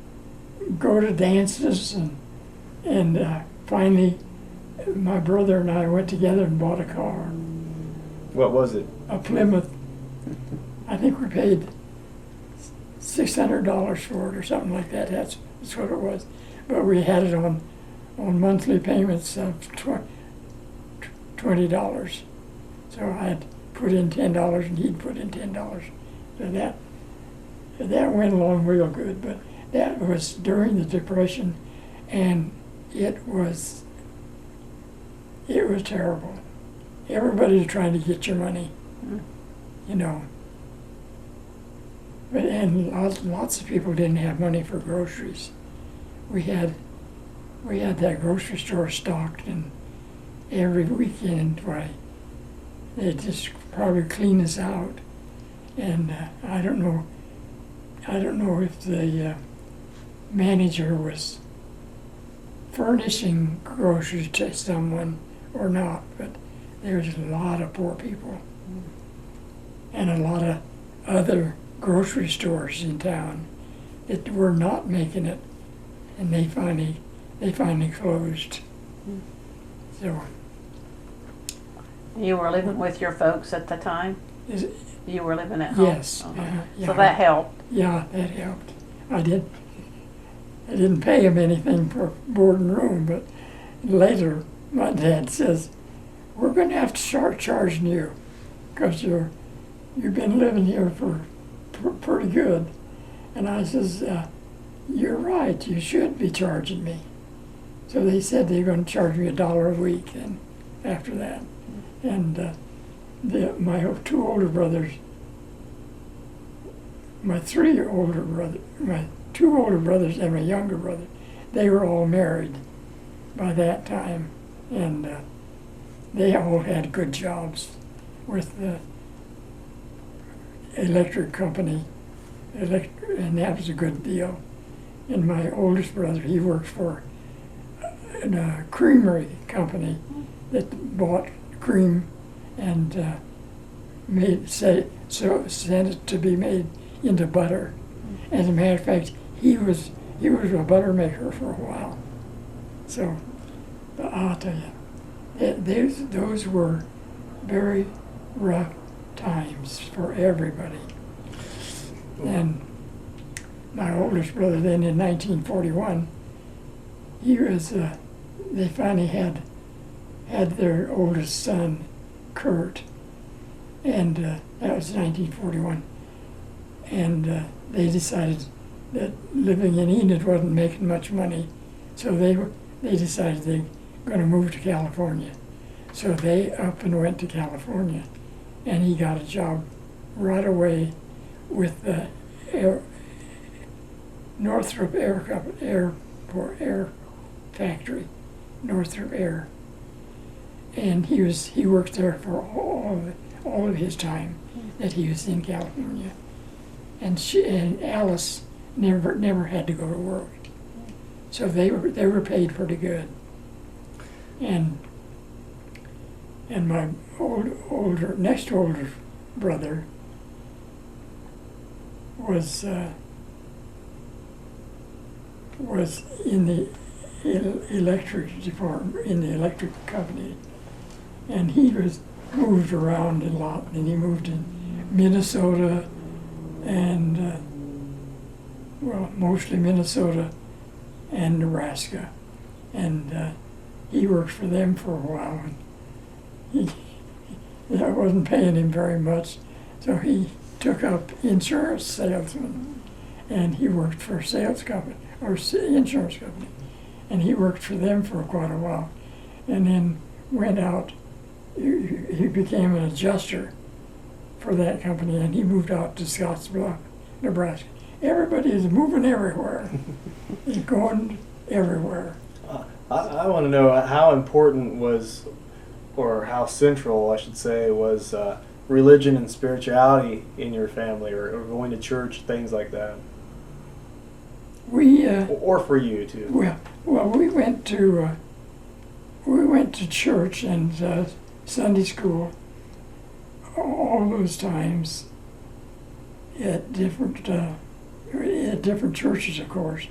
go to dances, and finally my brother and I went together and bought a car. What was it? A Plymouth. I think we paid $600 for it or something like that. That's what it was. But we had it on monthly payments of $20. So I had put in $10 and he'd put in $10. So that went along real good. But that was during the Depression, and it was terrible. Everybody's trying to get your money, you know. But and lots of people didn't have money for groceries. We had that grocery store stocked, and every weekend, they just probably clean us out. And I don't know if the manager was furnishing groceries to someone or not, but there's a lot of poor people and a lot of other grocery stores in town that were not making it, and they finally closed. So You were living with your folks at the time? You were living at home? Yes. Uh-huh. So that helped? Yeah, that helped. I didn't pay him anything for board and room, but later my dad says, we're going to have to start charging you because you've been living here for pretty good. And I says, you're right, you should be charging me. So they said they were going to charge me $1 a week then after that. And my two older brothers, my two older brothers and my younger brother, they were all married by that time, and they all had good jobs with the electric company, and that was a good deal. And my oldest brother, he worked for a creamery company that bought cream and sent it to be made into butter. As a matter of fact, he was a butter maker for a while. So I'll tell you, those were very rough times for everybody. And my oldest brother then in 1941, they finally had their oldest son, Kurt, and that was 1941. And they decided that living in Enid wasn't making much money, so they decided they were going to move to California. So they up and went to California, and he got a job right away with the Northrop Air Factory, Northrop Air, and he worked there for all of his time that he was in California. And Alice never had to go to work, so they were paid pretty good. And my next older brother, was in the electric department, in the electric company, and he was moved around a lot, and he moved in Minnesota and well, mostly Minnesota and Nebraska, and he worked for them for a while, and I wasn't paying him very much, so he took up insurance salesman, and he worked for a sales company or insurance company, and he worked for them for quite a while, and then went out. He became an adjuster for that company, and he moved out to Scottsbluff, Nebraska. Everybody is moving everywhere, and going everywhere. I want to know how important was, or how central, I should say, was religion and spirituality in your family, or going to church, things like that. Or for you too. Well, we went to church and Sunday school all those times at different churches, of course,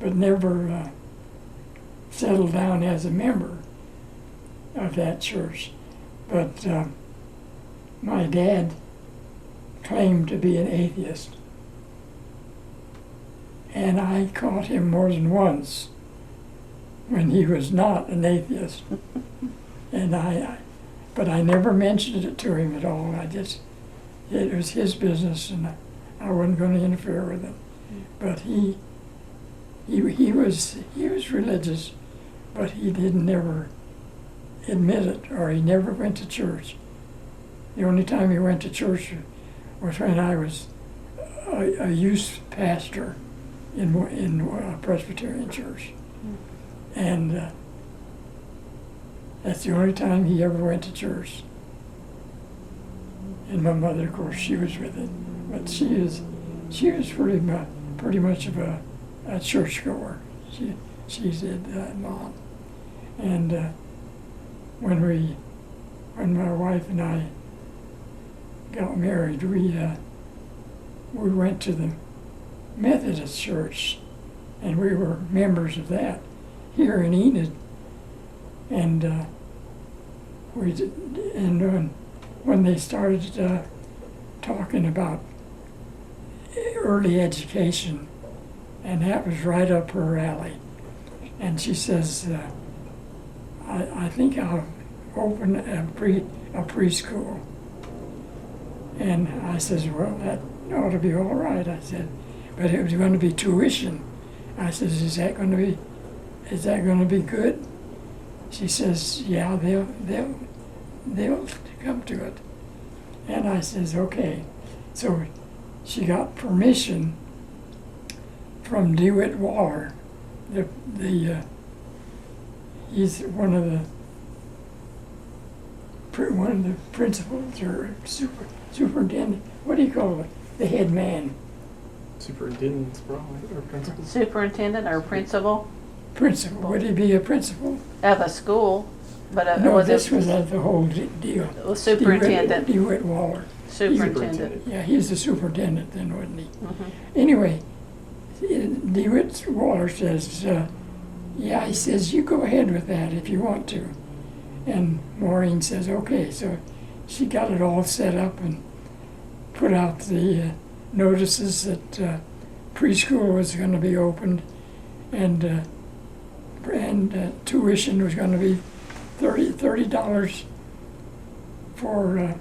but never settled down as a member of that church. But my dad claimed to be an atheist, and I caught him more than once when he was not an atheist. But I never mentioned it to him at all. It was his business, and I wasn't going to interfere with him. But he was religious, but he didn't never admit it, or he never went to church. The only time he went to church was when I was a youth pastor in a Presbyterian church, and that's the only time he ever went to church. And my mother, of course, she was with it, but she was pretty much of a churchgoer. She said, Mom. And when my wife and I got married, we went to the Methodist church, and we were members of that here in Enid. And when they started talking about early education, and that was right up her alley. And she says, I think I'll open a preschool. And I says, well, that ought to be all right. I said, but it was going to be tuition. I says, is that going to be good? She says, yeah, they'll come to it. And I says, okay. So she got permission from DeWitt Waller, he's one of the principals or superintendent. What do you call it? The head man. Superintendent, probably, or principal. Superintendent or principal Principal. Would he be a principal? of a school, but No, was this it was the whole deal. superintendent? DeWitt Waller. Superintendent. Yeah, he's the superintendent then, wasn't he? Mhm. Anyway, DeWitt Waller says, yeah, he says, you go ahead with that if you want to. And Maureen says, okay. So she got it all set up and put out the notices that preschool was going to be opened, and tuition was going to be $30 for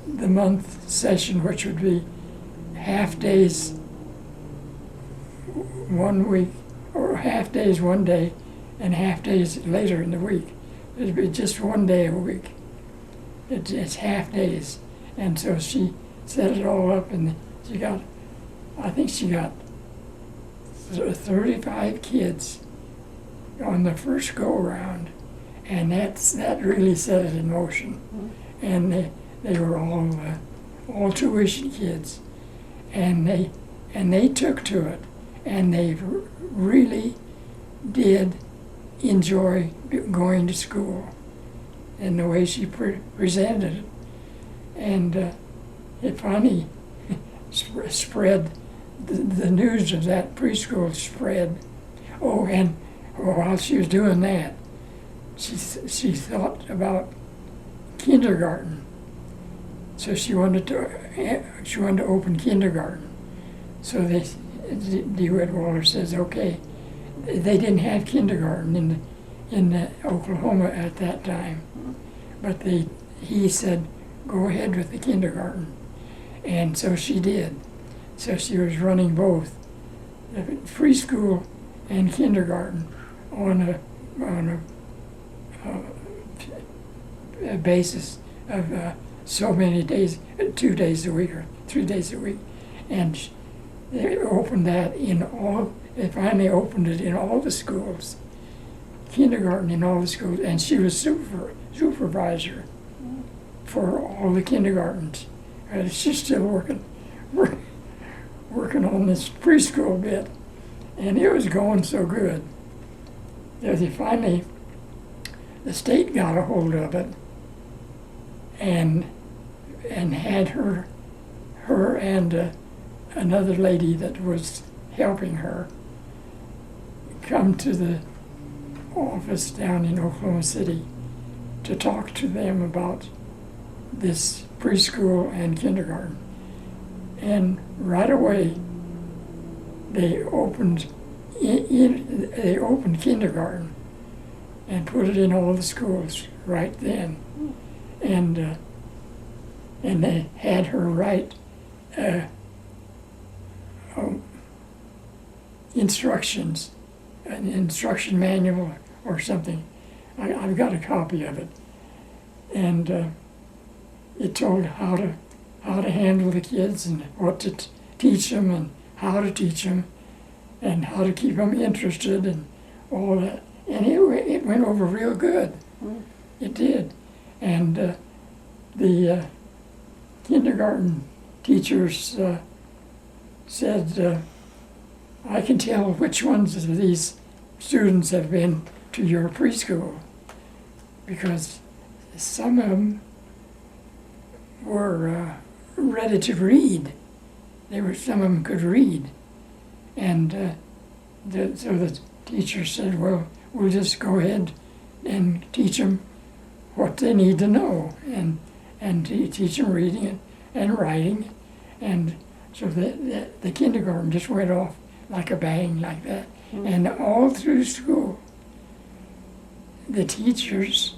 the month session, which would be half days 1 week, or half days 1 day, and half days later in the week. It'd be just 1 day a week. It's half days. And so she set it all up, and I think she got 35 kids on the first go-around, and that really set it in motion. And they were all tuition kids, and they took to it, and they really did enjoy going to school and the way she presented it. And it funny, spread, the news of that preschool spread. Oh, and while she was doing that, she thought about kindergarten. So she wanted to open kindergarten. So DeWitt Waller says, okay. They didn't have kindergarten in Oklahoma at that time, but he said, go ahead with the kindergarten. And so she did. So she was running both the preschool and kindergarten on a basis of so many days, 2 days a week or 3 days a week. And they opened that they finally opened it in all the schools, kindergarten in all the schools, and she was supervisor for all the kindergartens. She's still working on this preschool bit, and it was going so good. Finally, the state got a hold of it, and had her and another lady that was helping her come to the office down in Oklahoma City to talk to them about this preschool and kindergarten. And right away, they opened kindergarten and put it in all the schools right then. And they had her write instructions, an instruction manual or something. I've got a copy of it, and it told how to handle the kids and what to teach them and how to teach them and how to keep them interested and all that. And it went over real good. It did. And the kindergarten teachers said, I can tell which ones of these students have been to your preschool, because some of them were ready to read. Some of them could read. And so the teacher said, well, we'll just go ahead and teach them what they need to know, and teach them reading and writing. And so the kindergarten just went off like a bang like that. Mm-hmm. And all through school, the teachers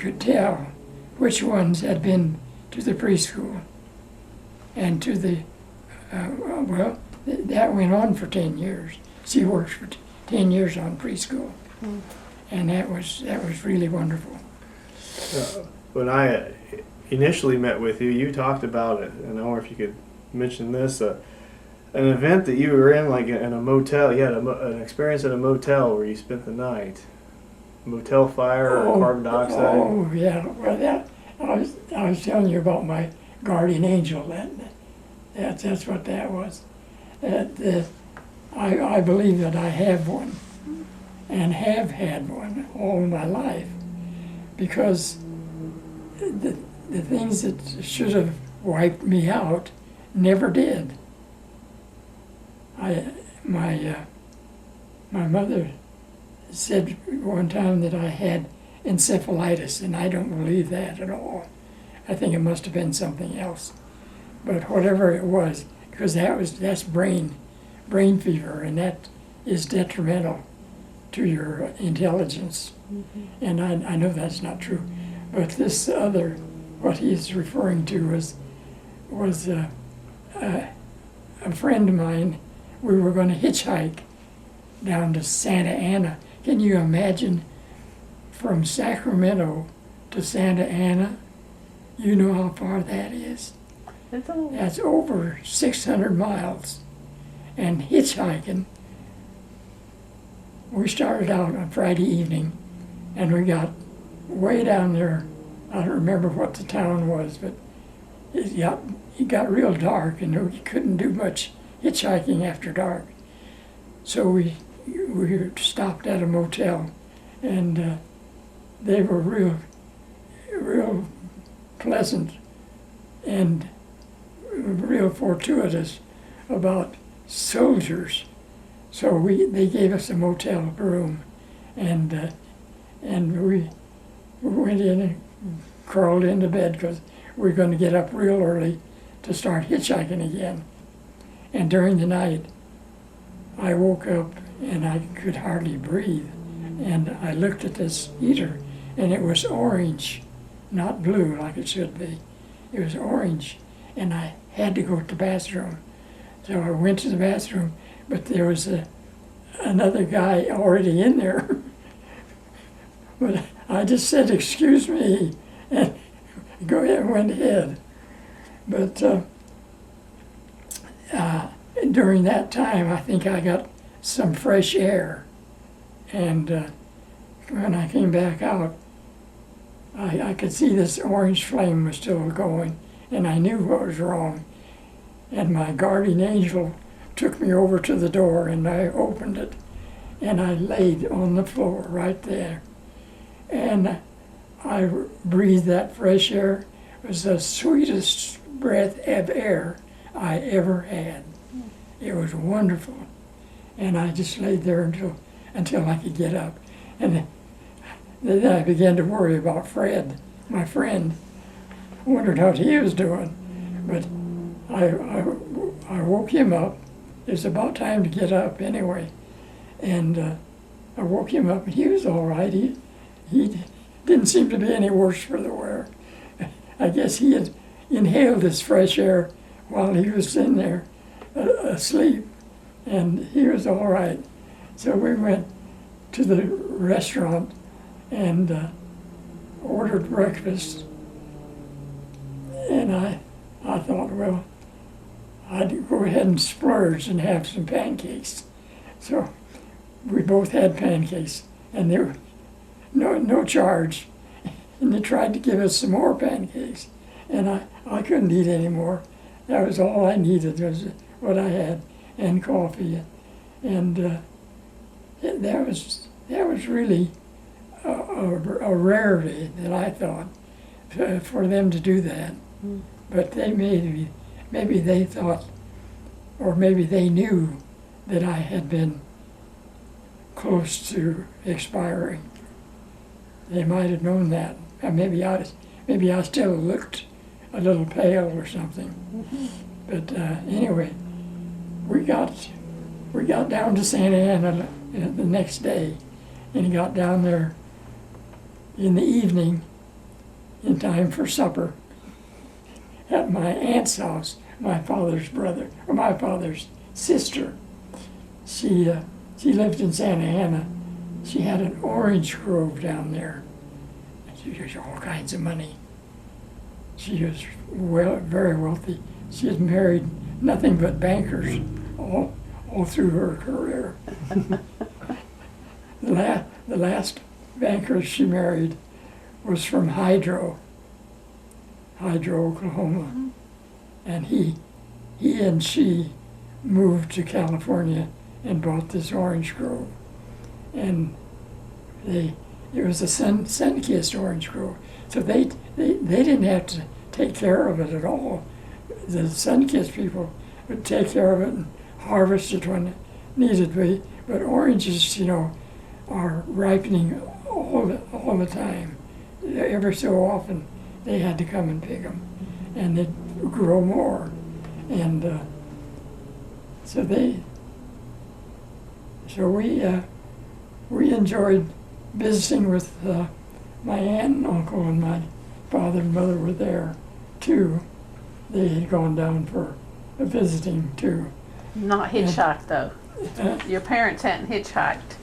could tell which ones had been to the preschool and to the, that went on for 10 years. She worked for 10 years on preschool. Mm-hmm. And that was really wonderful. When I initially met with you, you talked about it, and I wonder if you could mention this, an event that you were in, like in a motel. You had an experience at a motel where you spent the night. Motel fire or carbon dioxide. Oh yeah, well I was telling you about my guardian angel. That's what that was. I believe that I have one, and have had one all my life, because the things that should have wiped me out never did. My mother said one time that I had encephalitis, and I don't believe that at all. I think it must have been something else. But whatever it was, because that's brain fever, and that is detrimental to your intelligence. Mm-hmm. And I know that's not true. But this other, what he's referring to was a friend of mine. We were going to hitchhike down to Santa Ana. Can you imagine, from Sacramento to Santa Ana? You know how far that is? That's over 600 miles. And hitchhiking, we started out on Friday evening, and we got way down there. I don't remember what the town was, but it got real dark, and we couldn't do much hitchhiking after dark. So we stopped at a motel, and they were real pleasant and real fortuitous about soldiers. So they gave us a motel room, and we went in and crawled into bed because we were going to get up real early to start hitchhiking again. And during the night, I woke up and I could hardly breathe. And I looked at this heater, and it was orange, not blue like it should be. It was orange, and I had to go to the bathroom. So I went to the bathroom, but there was another guy already in there. But I just said, "Excuse me," and went ahead. But during that time, I think I got some fresh air. And when I came back out, I could see this orange flame was still going, and I knew what was wrong. And my guardian angel took me over to the door, and I opened it, and I laid on the floor right there. And I breathed that fresh air. It was the sweetest breath of air I ever had. It was wonderful. And I just laid there until I could get up. And then I began to worry about Fred, my friend. Wondered how he was doing. But I woke him up. It was about time to get up anyway. And I woke him up, and he was all right. He didn't seem to be any worse for the wear. I guess he had inhaled this fresh air while he was in there asleep, and he was all right. So we went to the restaurant and ordered breakfast, and I thought, well, I'd go ahead and splurge and have some pancakes. So we both had pancakes, and they were no charge. And they tried to give us some more pancakes, and I couldn't eat any more. That was all I needed, was what I had, and coffee. And that was really a rarity that I thought for them to do that. Mm. But maybe they thought, or maybe they knew that I had been close to expiring. They might have known that. Maybe I still looked a little pale or something. Mm-hmm. But anyway, we got down to Santa Ana the next day, and got down there in the evening in time for supper at my aunt's house, my father's sister. She lived in Santa Ana. She had an orange grove down there. She had all kinds of money. She was very wealthy. She had married nothing but bankers all through her career. The last banker she married was from Hydro, Oklahoma. Mm-hmm. And he and she moved to California and bought this orange grove. And it was a sun-kissed orange grove. So they didn't have to take care of it at all. The sun-kissed people would take care of it and harvest it when it needed to be. But oranges, are ripening all the time. Every so often, they had to come and pick them, and they'd grow more. And so we enjoyed visiting with my aunt and uncle, and my father and mother were there too. They had gone down for a visiting too. Not hitchhiked though. Your parents hadn't hitchhiked.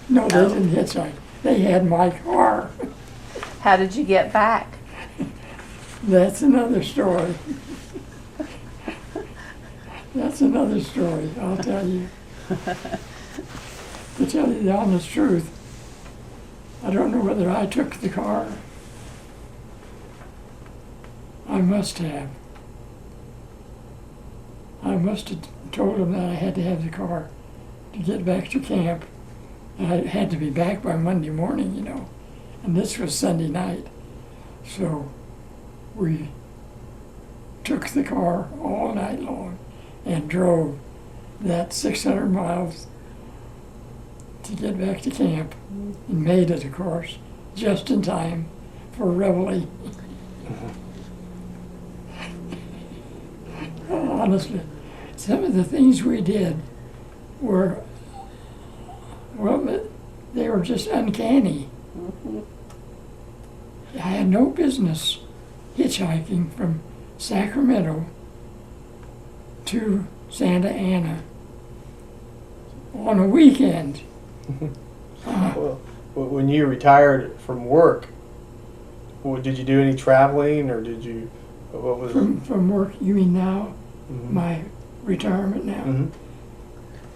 No, they didn't hitchhike. They had my car. How did you get back? That's another story. That's another story, I'll tell you. To tell you the honest truth, I don't know whether I took the car. I must have. I must have told them that I had to have the car to get back to camp. And I had to be back by Monday morning, and this was Sunday night. So we took the car all night long and drove that 600 miles to get back to camp, and made it, of course, just in time for Reveille. Honestly, some of the things we did were, well, they were just uncanny. I had no business hitchhiking from Sacramento to Santa Ana on a weekend. Well, when you retired from work, did you do any traveling, or did you? What was From work, you mean now? Mhm. My retirement now? Mhm.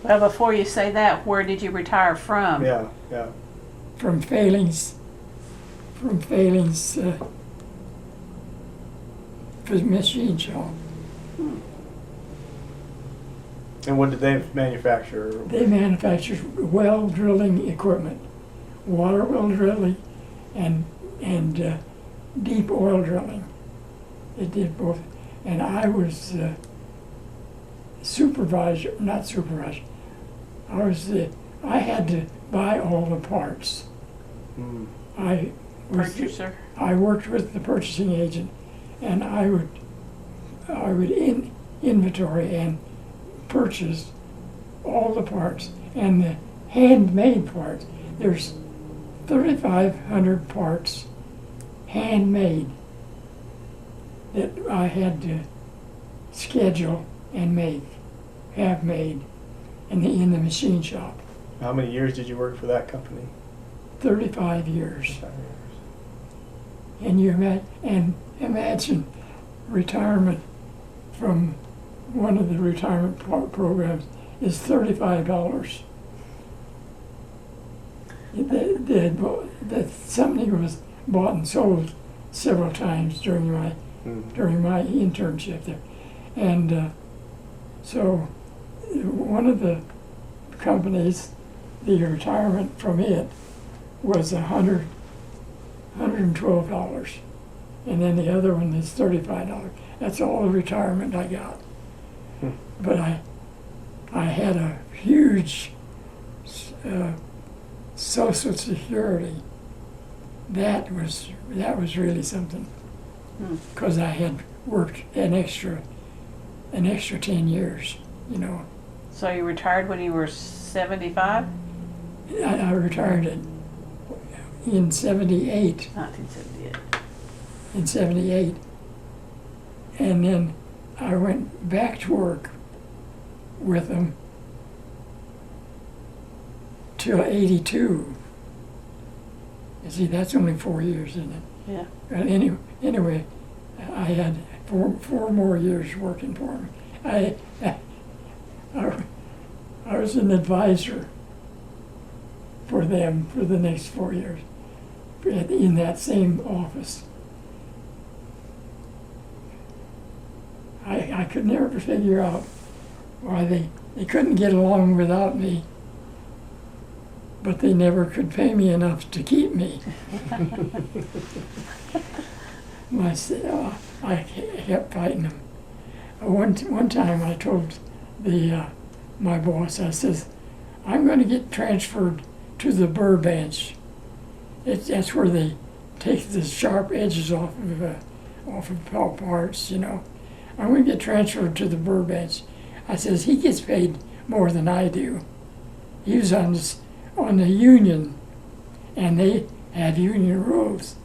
Well, before you say that, where did you retire from? Yeah, yeah. From Failings, for machine shop. And what did they manufacture? They manufacture well drilling equipment, water well drilling, and deep oil drilling. It did both, and I was supervisor, not supervisor. I had to buy all the parts. Mm. I was Purchaser. I worked with the purchasing agent, and I would inventory and purchase all the parts, and the handmade parts. There's 3,500 parts handmade that I had to schedule and have made in the machine shop. How many years did you work for that company? 35 years. And imagine retirement from one of the retirement programs is $35. The something was bought and sold several times during my internship there, and so one of the companies, the retirement from it was $112, and then the other one is $35. That's all the retirement I got. But I had a huge Social Security. That was really something, because I had worked an extra 10 years, you know. So you retired when you were 75? I retired in 78. 1978. In 78. And then I went back to work with them till 82. You see, that's only 4 years, isn't it? Yeah. But anyway, I had four more years working for them. I was an advisor for them for the next 4 years in that same office. I could never figure out why they couldn't get along without me, but they never could pay me enough to keep me. I kept fighting them. One time I told my boss, I says, I'm going to get transferred to the burr bench. That's where they take the sharp edges off of parts, you know. I'm going to get transferred to the burr bench. I says, he gets paid more than I do. He was on the union, and they had union rules,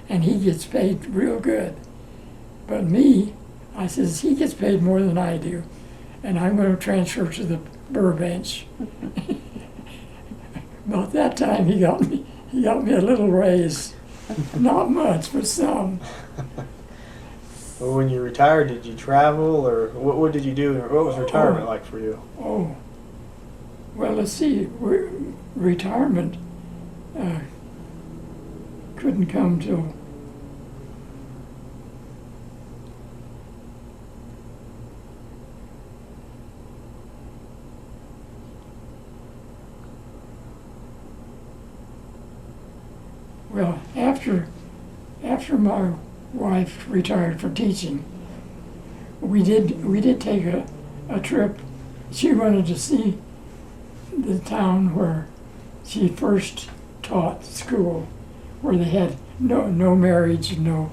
and he gets paid real good. But me, I says, he gets paid more than I do, and I'm going to transfer to the burr bench. About that time, he got me a little raise. Not much, but some. Well, when you retired, did you travel, or what did you do? Or what was retirement like for you? Oh, well, let's see. Retirement couldn't come till after my wife retired from teaching, we did take a trip. She wanted to see the town where she first taught school, where they had no marriage, and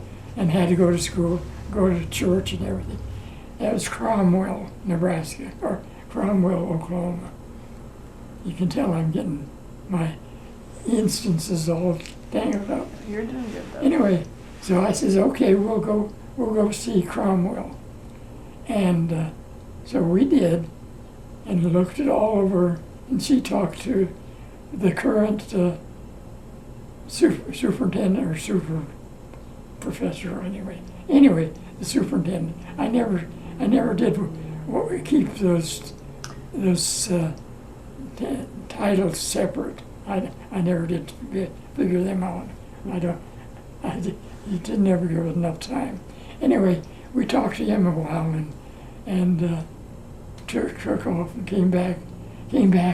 had to go to school, go to church and everything. That was Cromwell, Nebraska, or Cromwell, Oklahoma. You can tell I'm getting my instances all tangled up. You're doing good though. Anyway, so I says, okay, we'll go see Cromwell. And so we did, and looked it all over, and she talked to the current superintendent or super professor anyway, the superintendent. I never did keep those titles separate. I never did figure them out. He didn't ever give us enough time. Anyway, we talked to him a while and took off and came back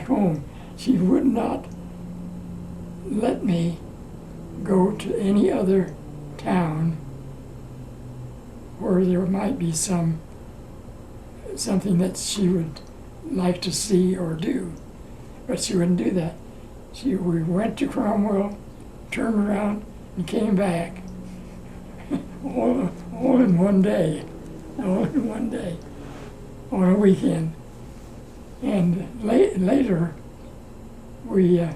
home. She would not let me go to any other town where there might be something that she would like to see or do, but she wouldn't do that. We went to Cromwell, turned around, and came back, all in one day, on a weekend. And later, we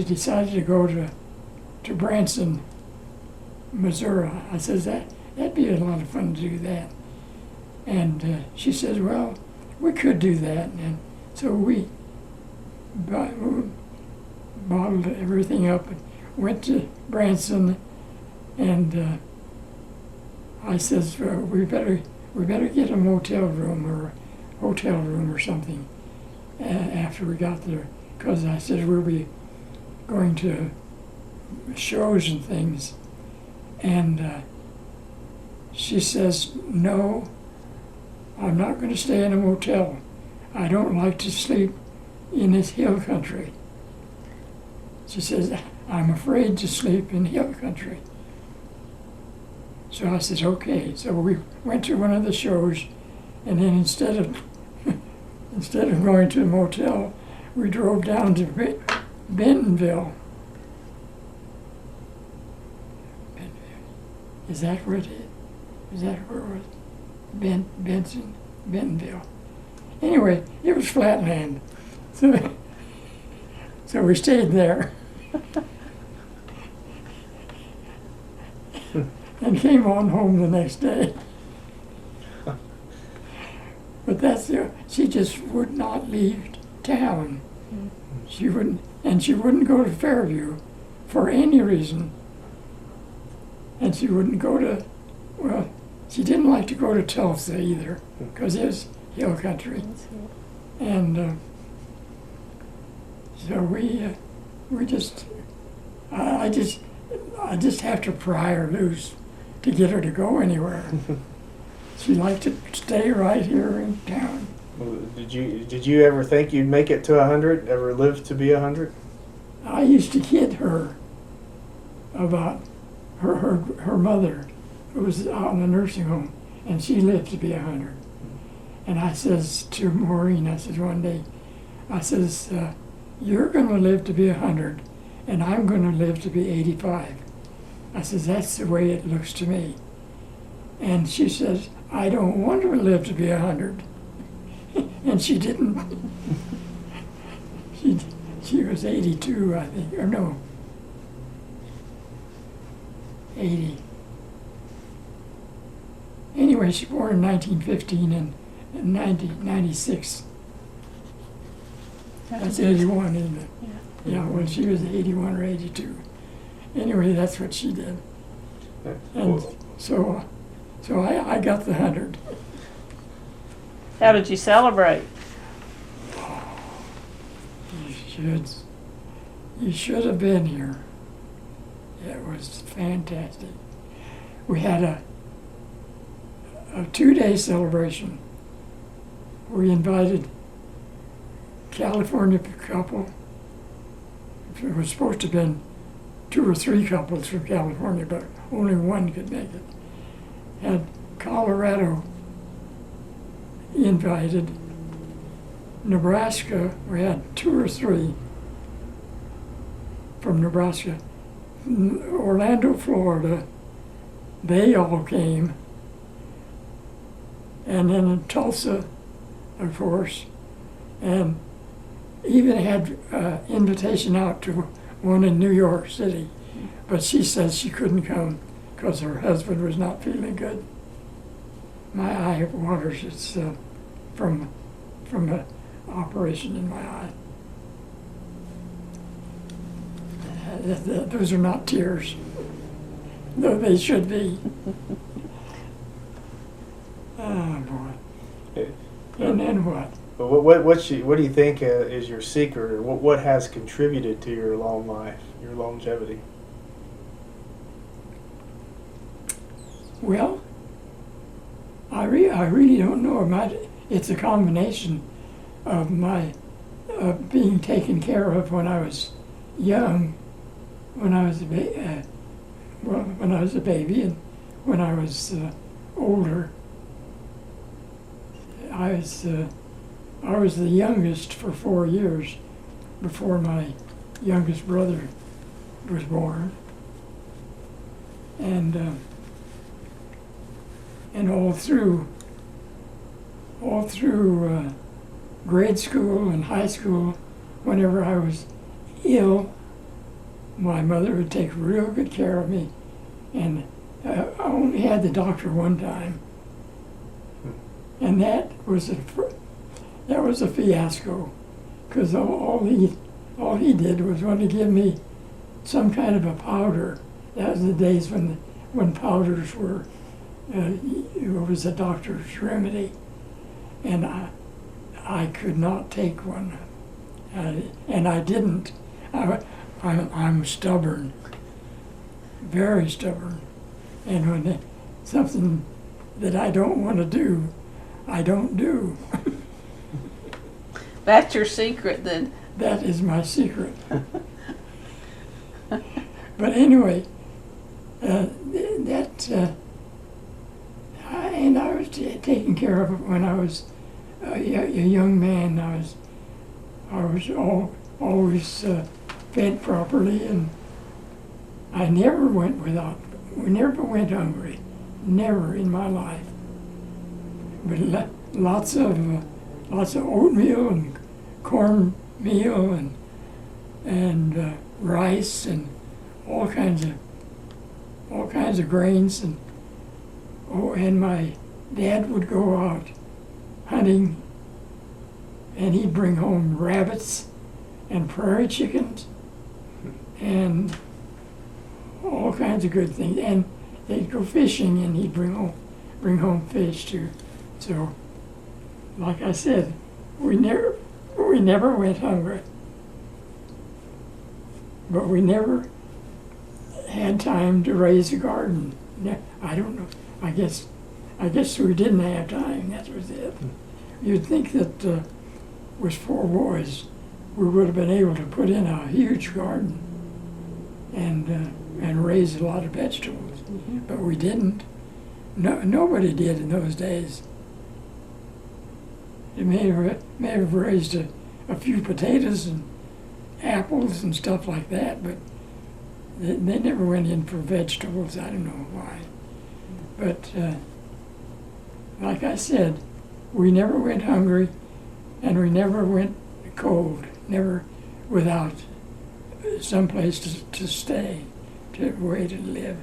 decided to go to Branson, Missouri. I says that'd be a lot of fun to do that. And she says, well, we could do that. And so we bottled everything up and went to Branson. And I says, well, we better get a motel room or a hotel room or something after we got there, because I said we'll be going to shows and things. And she says, no, I'm not going to stay in a motel. I don't like to sleep in this hill country. She says, I'm afraid to sleep in hill country. So I said, okay. So we went to one of the shows, and then instead of going to a motel, we drove down to Bentonville. Is that where it is? Is that where it was? Bentonville. Anyway, it was flatland. So we stayed there. And came on home the next day. But she just would not leave town. She wouldn't go to Fairview for any reason. And she wouldn't go to, well, she didn't like to go to Tulsa either, because it was hill country. And so I just have to pry her loose to get her to go anywhere. She liked to stay right here in town. Well, did you ever think you'd make it to 100? Ever live to be 100? I used to kid her about her mother, who was out in the nursing home, and she lived to be 100. And I says to Maureen, I says one day, I says, you're going to live to be 100, and I'm going to live to be 85. I says, that's the way it looks to me. And she says, I don't want to live to be 100. And she didn't. She was 82, I think, or no, 80. Anyway, she was born in 1915 and in 1996. That's 81, isn't it? Yeah, well, she was 81 or 82. Anyway, that's what she did. And so I got the 100. How did you celebrate? You should have been here. It was fantastic. We had a 2-day celebration. We invited California couple. It was supposed to have been 2 or 3 couples from California, but only one could make it. Had Colorado invited. Nebraska, we had 2 or 3 from Nebraska. Orlando, Florida, they all came. And then in Tulsa, of course, and even had invitation out to one in New York City. But she said she couldn't come because her husband was not feeling good. My eye waters, it's from an operation in my eye. Those are not tears, though they should be. Oh boy. And then what? But what do you think is your secret, or what has contributed to your long life, your longevity? Well, I really don't know. It's a combination of my being taken care of when I was young, when I was when I was a baby, and when I was older. I was the youngest for 4 years before my youngest brother was born, and all through grade school and high school, whenever I was ill, my mother would take real good care of me, and I only had the doctor one time, and that was a fiasco, because all he did was want to give me some kind of a powder. That was the days when powders were it was a doctor's remedy, and I could not take one, and I didn't. I'm stubborn, very stubborn, and when something that I don't want to do, I don't do. That's your secret then. That is my secret. But anyway, and I was taken care of when I was a young man. I was always fed properly, and I never went we never went hungry, never in my life. But lots of oatmeal and cornmeal and rice and all kinds of grains, and my dad would go out hunting, and he'd bring home rabbits and prairie chickens and all kinds of good things, and they'd go fishing, and he'd bring home fish too. So, like I said, we never went hungry, but we never had time to raise a garden. I don't know. I guess we didn't have time. That was it. You'd think that with 4 boys, we would have been able to put in a huge garden and raise a lot of vegetables, but we didn't. No, nobody did in those days. They may have raised a few potatoes and apples and stuff like that, but they never went in for vegetables. I don't know why. But like I said, we never went hungry, and we never went cold, never without some place to stay, a way to live.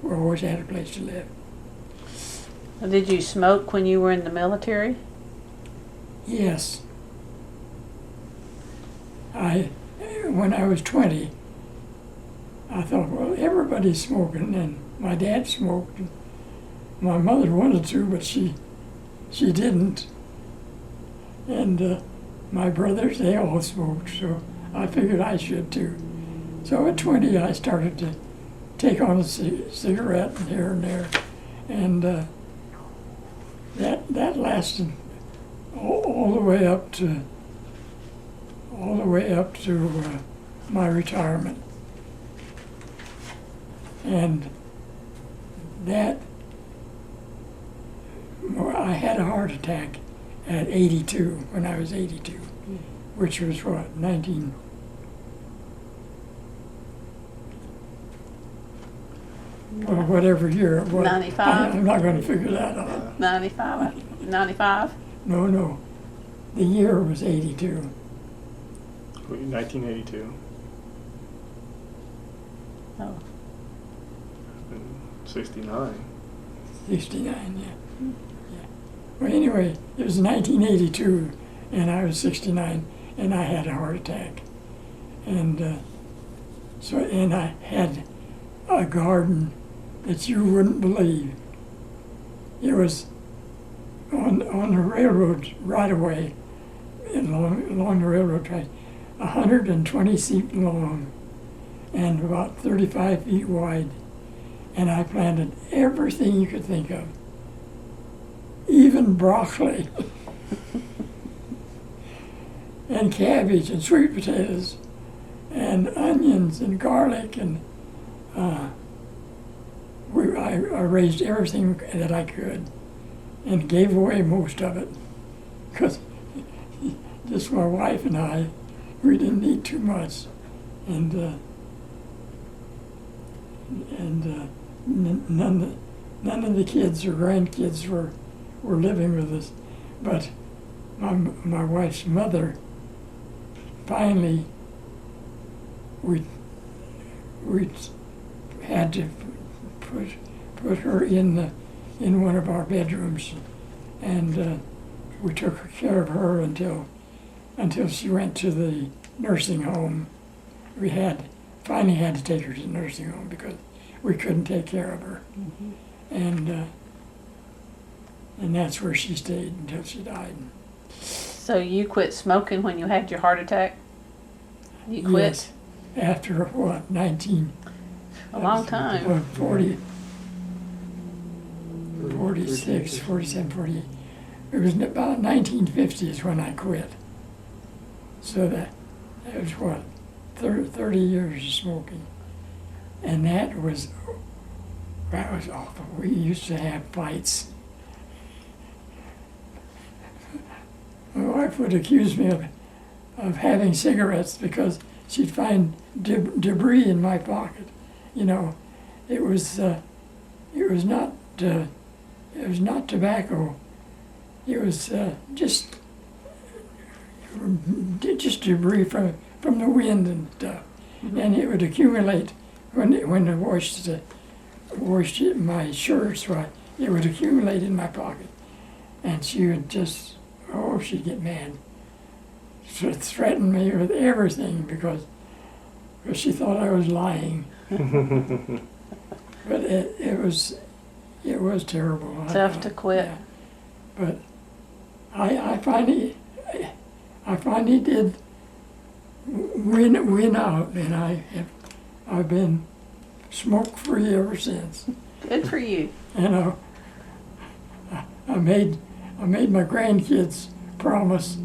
We always had a place to live. Did you smoke when you were in the military? Yes. When I was 20, I thought, well, everybody's smoking, and my dad smoked, and my mother wanted to, but she didn't. And my brothers, they all smoked, so I figured I should too. So at 20, I started to take on a cigarette here and there, and that lasted all the way up to my retirement. And that, well, I had a heart attack at 82, when I was 82, which was what, 19... Well, whatever year it was. 95? I'm not going to figure that out. 95? No. The year was 82. 1982. Oh. 69. 69, yeah. Well, anyway, it was 1982, and I was 69, and I had a heart attack. And and I had a garden that you wouldn't believe. It was on the railroad right away, along the railroad track, 120 feet long and about 35 feet wide. And I planted everything you could think of, even broccoli and cabbage and sweet potatoes and onions and garlic, and I raised everything that I could and gave away most of it because just my wife and I, we didn't need too much, and none of the kids or grandkids were living with us, but my wife's mother, finally, we had to put her in one of our bedrooms, and we took care of her until she went to the nursing home. We finally had to take her to the nursing home because we couldn't take care of her. Mm-hmm. And that's where she stayed until she died. So you quit smoking when you had your heart attack? You quit? Yes. After what, A long time. 46, 47, 48. It was about 1950s when I quit. So that was what, 30 years of smoking. And that was awful. We used to have fights. My wife would accuse me of having cigarettes because she'd find debris in my pocket. You know, it was not tobacco. It was just debris from the wind and stuff, mm-hmm. And it would accumulate when I washed my shirts. Right, it would accumulate in my pocket, and she would she'd get mad. She would threaten me with everything because she thought I was lying. But it was terrible. Tough to quit. Yeah. But I finally did win out, and I've been smoke free ever since. Good for you. You know, I made my grandkids promise.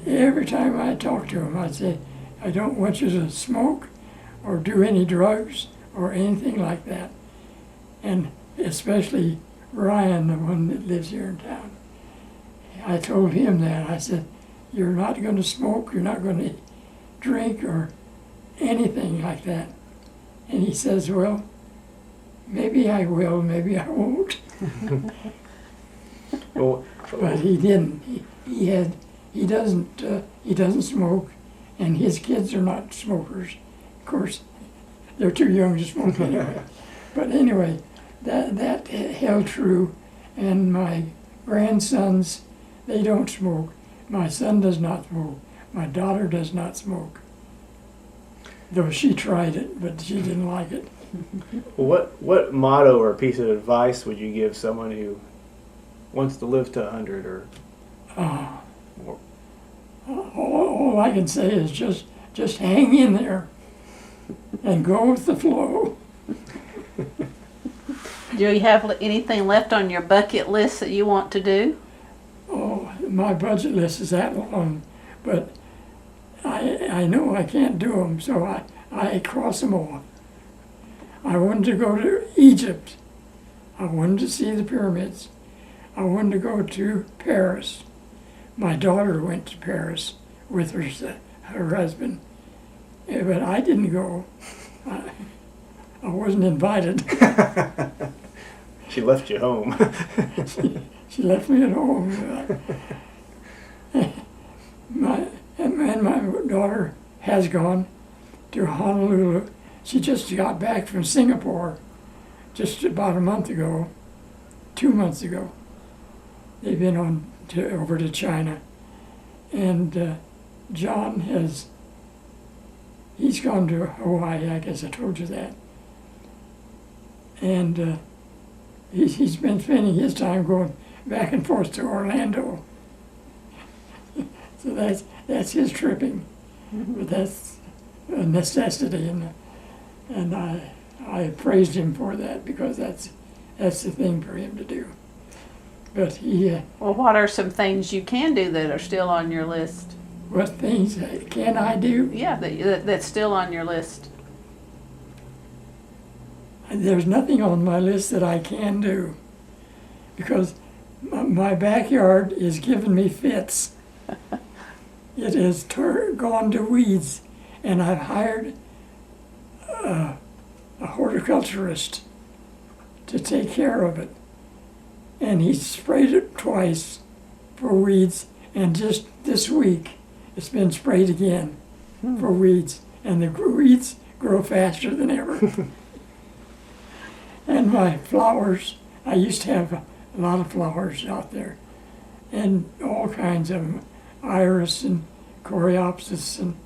Every time I talk to them, I'd say, I don't want you to smoke or do any drugs or anything like that. And especially Ryan, the one that lives here in town. I told him that. I said, you're not going to smoke, you're not going to drink or anything like that. And he says, well, maybe I will, maybe I won't. But he didn't. He doesn't smoke, and his kids are not smokers. Of course, they're too young to smoke anyway. But anyway, that held true, and my grandsons, they don't smoke. My son does not smoke. My daughter does not smoke. Though she tried it, but she didn't like it. What motto or piece of advice would you give someone who wants to live to 100 or more? All I can say is just hang in there and go with the flow. Do you have anything left on your bucket list that you want to do? Oh, my budget list is that long, but I know I can't do them, so I cross them off. I wanted to go to Egypt. I wanted to see the pyramids. I wanted to go to Paris. My daughter went to Paris with her husband, but I didn't go. I wasn't invited. She left you home. She left me at home. My daughter has gone to Honolulu. She just got back from Singapore just about a month ago, 2 months ago. They've been over to China. And John he's gone to Hawaii, I guess I told you that. And he's been spending his time going back and forth to Orlando. So that's his tripping. But that's a necessity, and I praised him for that, because that's the thing for him to do. But he. Well, what are some things you can do that are still on your list? What things can I do? Yeah, that's still on your list. There's nothing on my list that I can do, because my backyard is giving me fits. It has gone to weeds, and I've hired a horticulturist to take care of it. And he sprayed it twice for weeds, and just this week it's been sprayed again for weeds, and the weeds grow faster than ever. And my flowers, I used to have a lot of flowers out there, and all kinds of them, iris and coreopsis and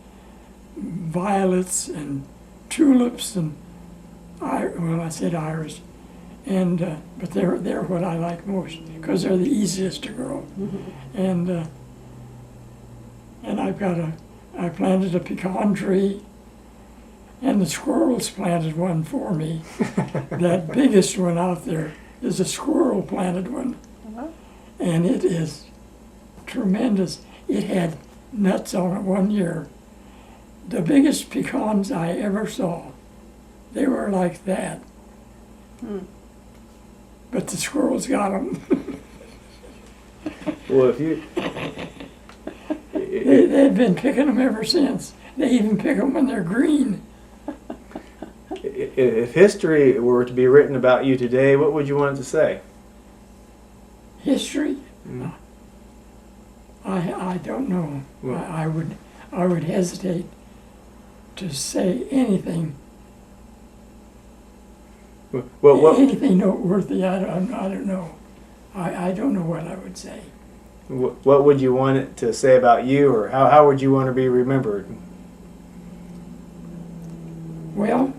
violets and tulips and, I said iris, and but they're what I like most, because they're the easiest to grow. And I planted a pecan tree, and the squirrels planted one for me. That biggest one out there is a squirrel planted one, and it is tremendous. It had nuts on it one year. The biggest pecans I ever saw, they were like that. But the squirrels got them. Well, if you... They've been picking them ever since. They even pick them when they're green. If history were to be written about you today, what would you want it to say? History? Mm. I don't know. Well, I would hesitate to say anything. Well, anything noteworthy. I don't know. I don't know what I would say. what would you want it to say about you, or how would you want to be remembered? Well,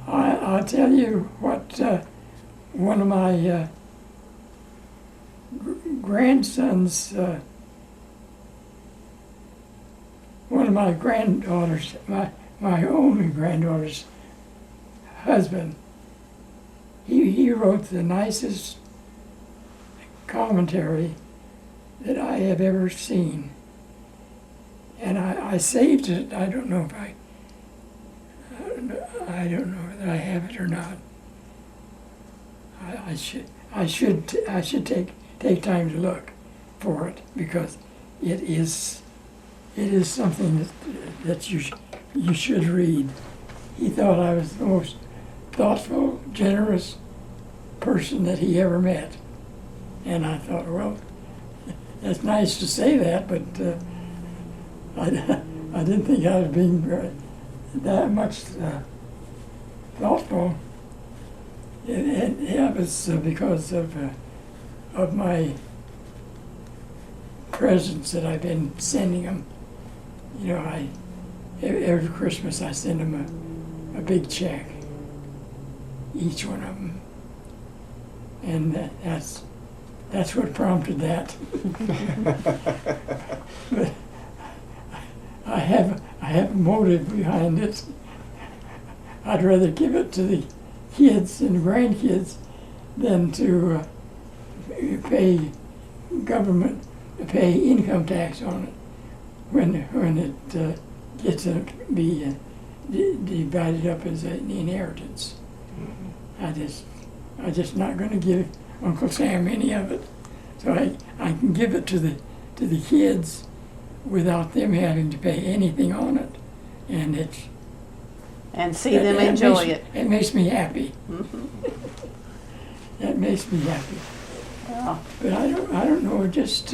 I'll tell you what one of my grandsons, one of my granddaughters, my only granddaughter's husband, he wrote the nicest commentary that I have ever seen. And I saved it. I don't know that I have it or not. I should take time to look for it, because it is something that you should read. He thought I was the most thoughtful, generous person that he ever met, and I thought, well, that's nice to say that, but I didn't think I was being that much thoughtful. It was because of my presents that I've been sending them. You know, every Christmas I send them a big check, each one of them, and that's what prompted that. But I have a motive behind it. I'd rather give it to the kids and grandkids than to pay income tax on it when it gets to be divided up as an inheritance. I just not going to give Uncle Sam any of it. So I can give it to the kids without them having to pay anything on it, and And see them enjoy it. It makes me happy. That makes me happy. Yeah. But I don't know. Just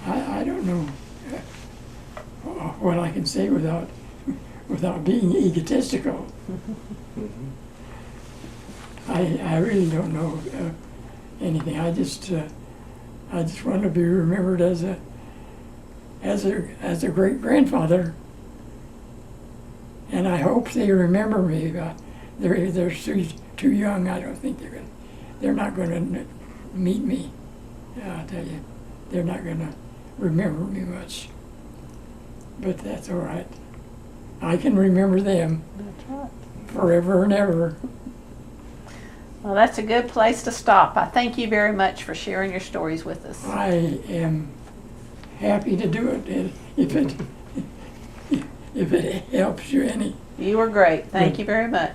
I don't know what I can say without being egotistical. I really don't know anything. I just want to be remembered as a great grandfather, and I hope they remember me. They're too young. I don't think they're not going to meet me. I'll tell you, they're not going to remember me much. But that's all right. I can remember them That's right. forever and ever. Well, that's a good place to stop. I thank you very much for sharing your stories with us. I am happy to do it if it helps you any. You were great. Thank you very much.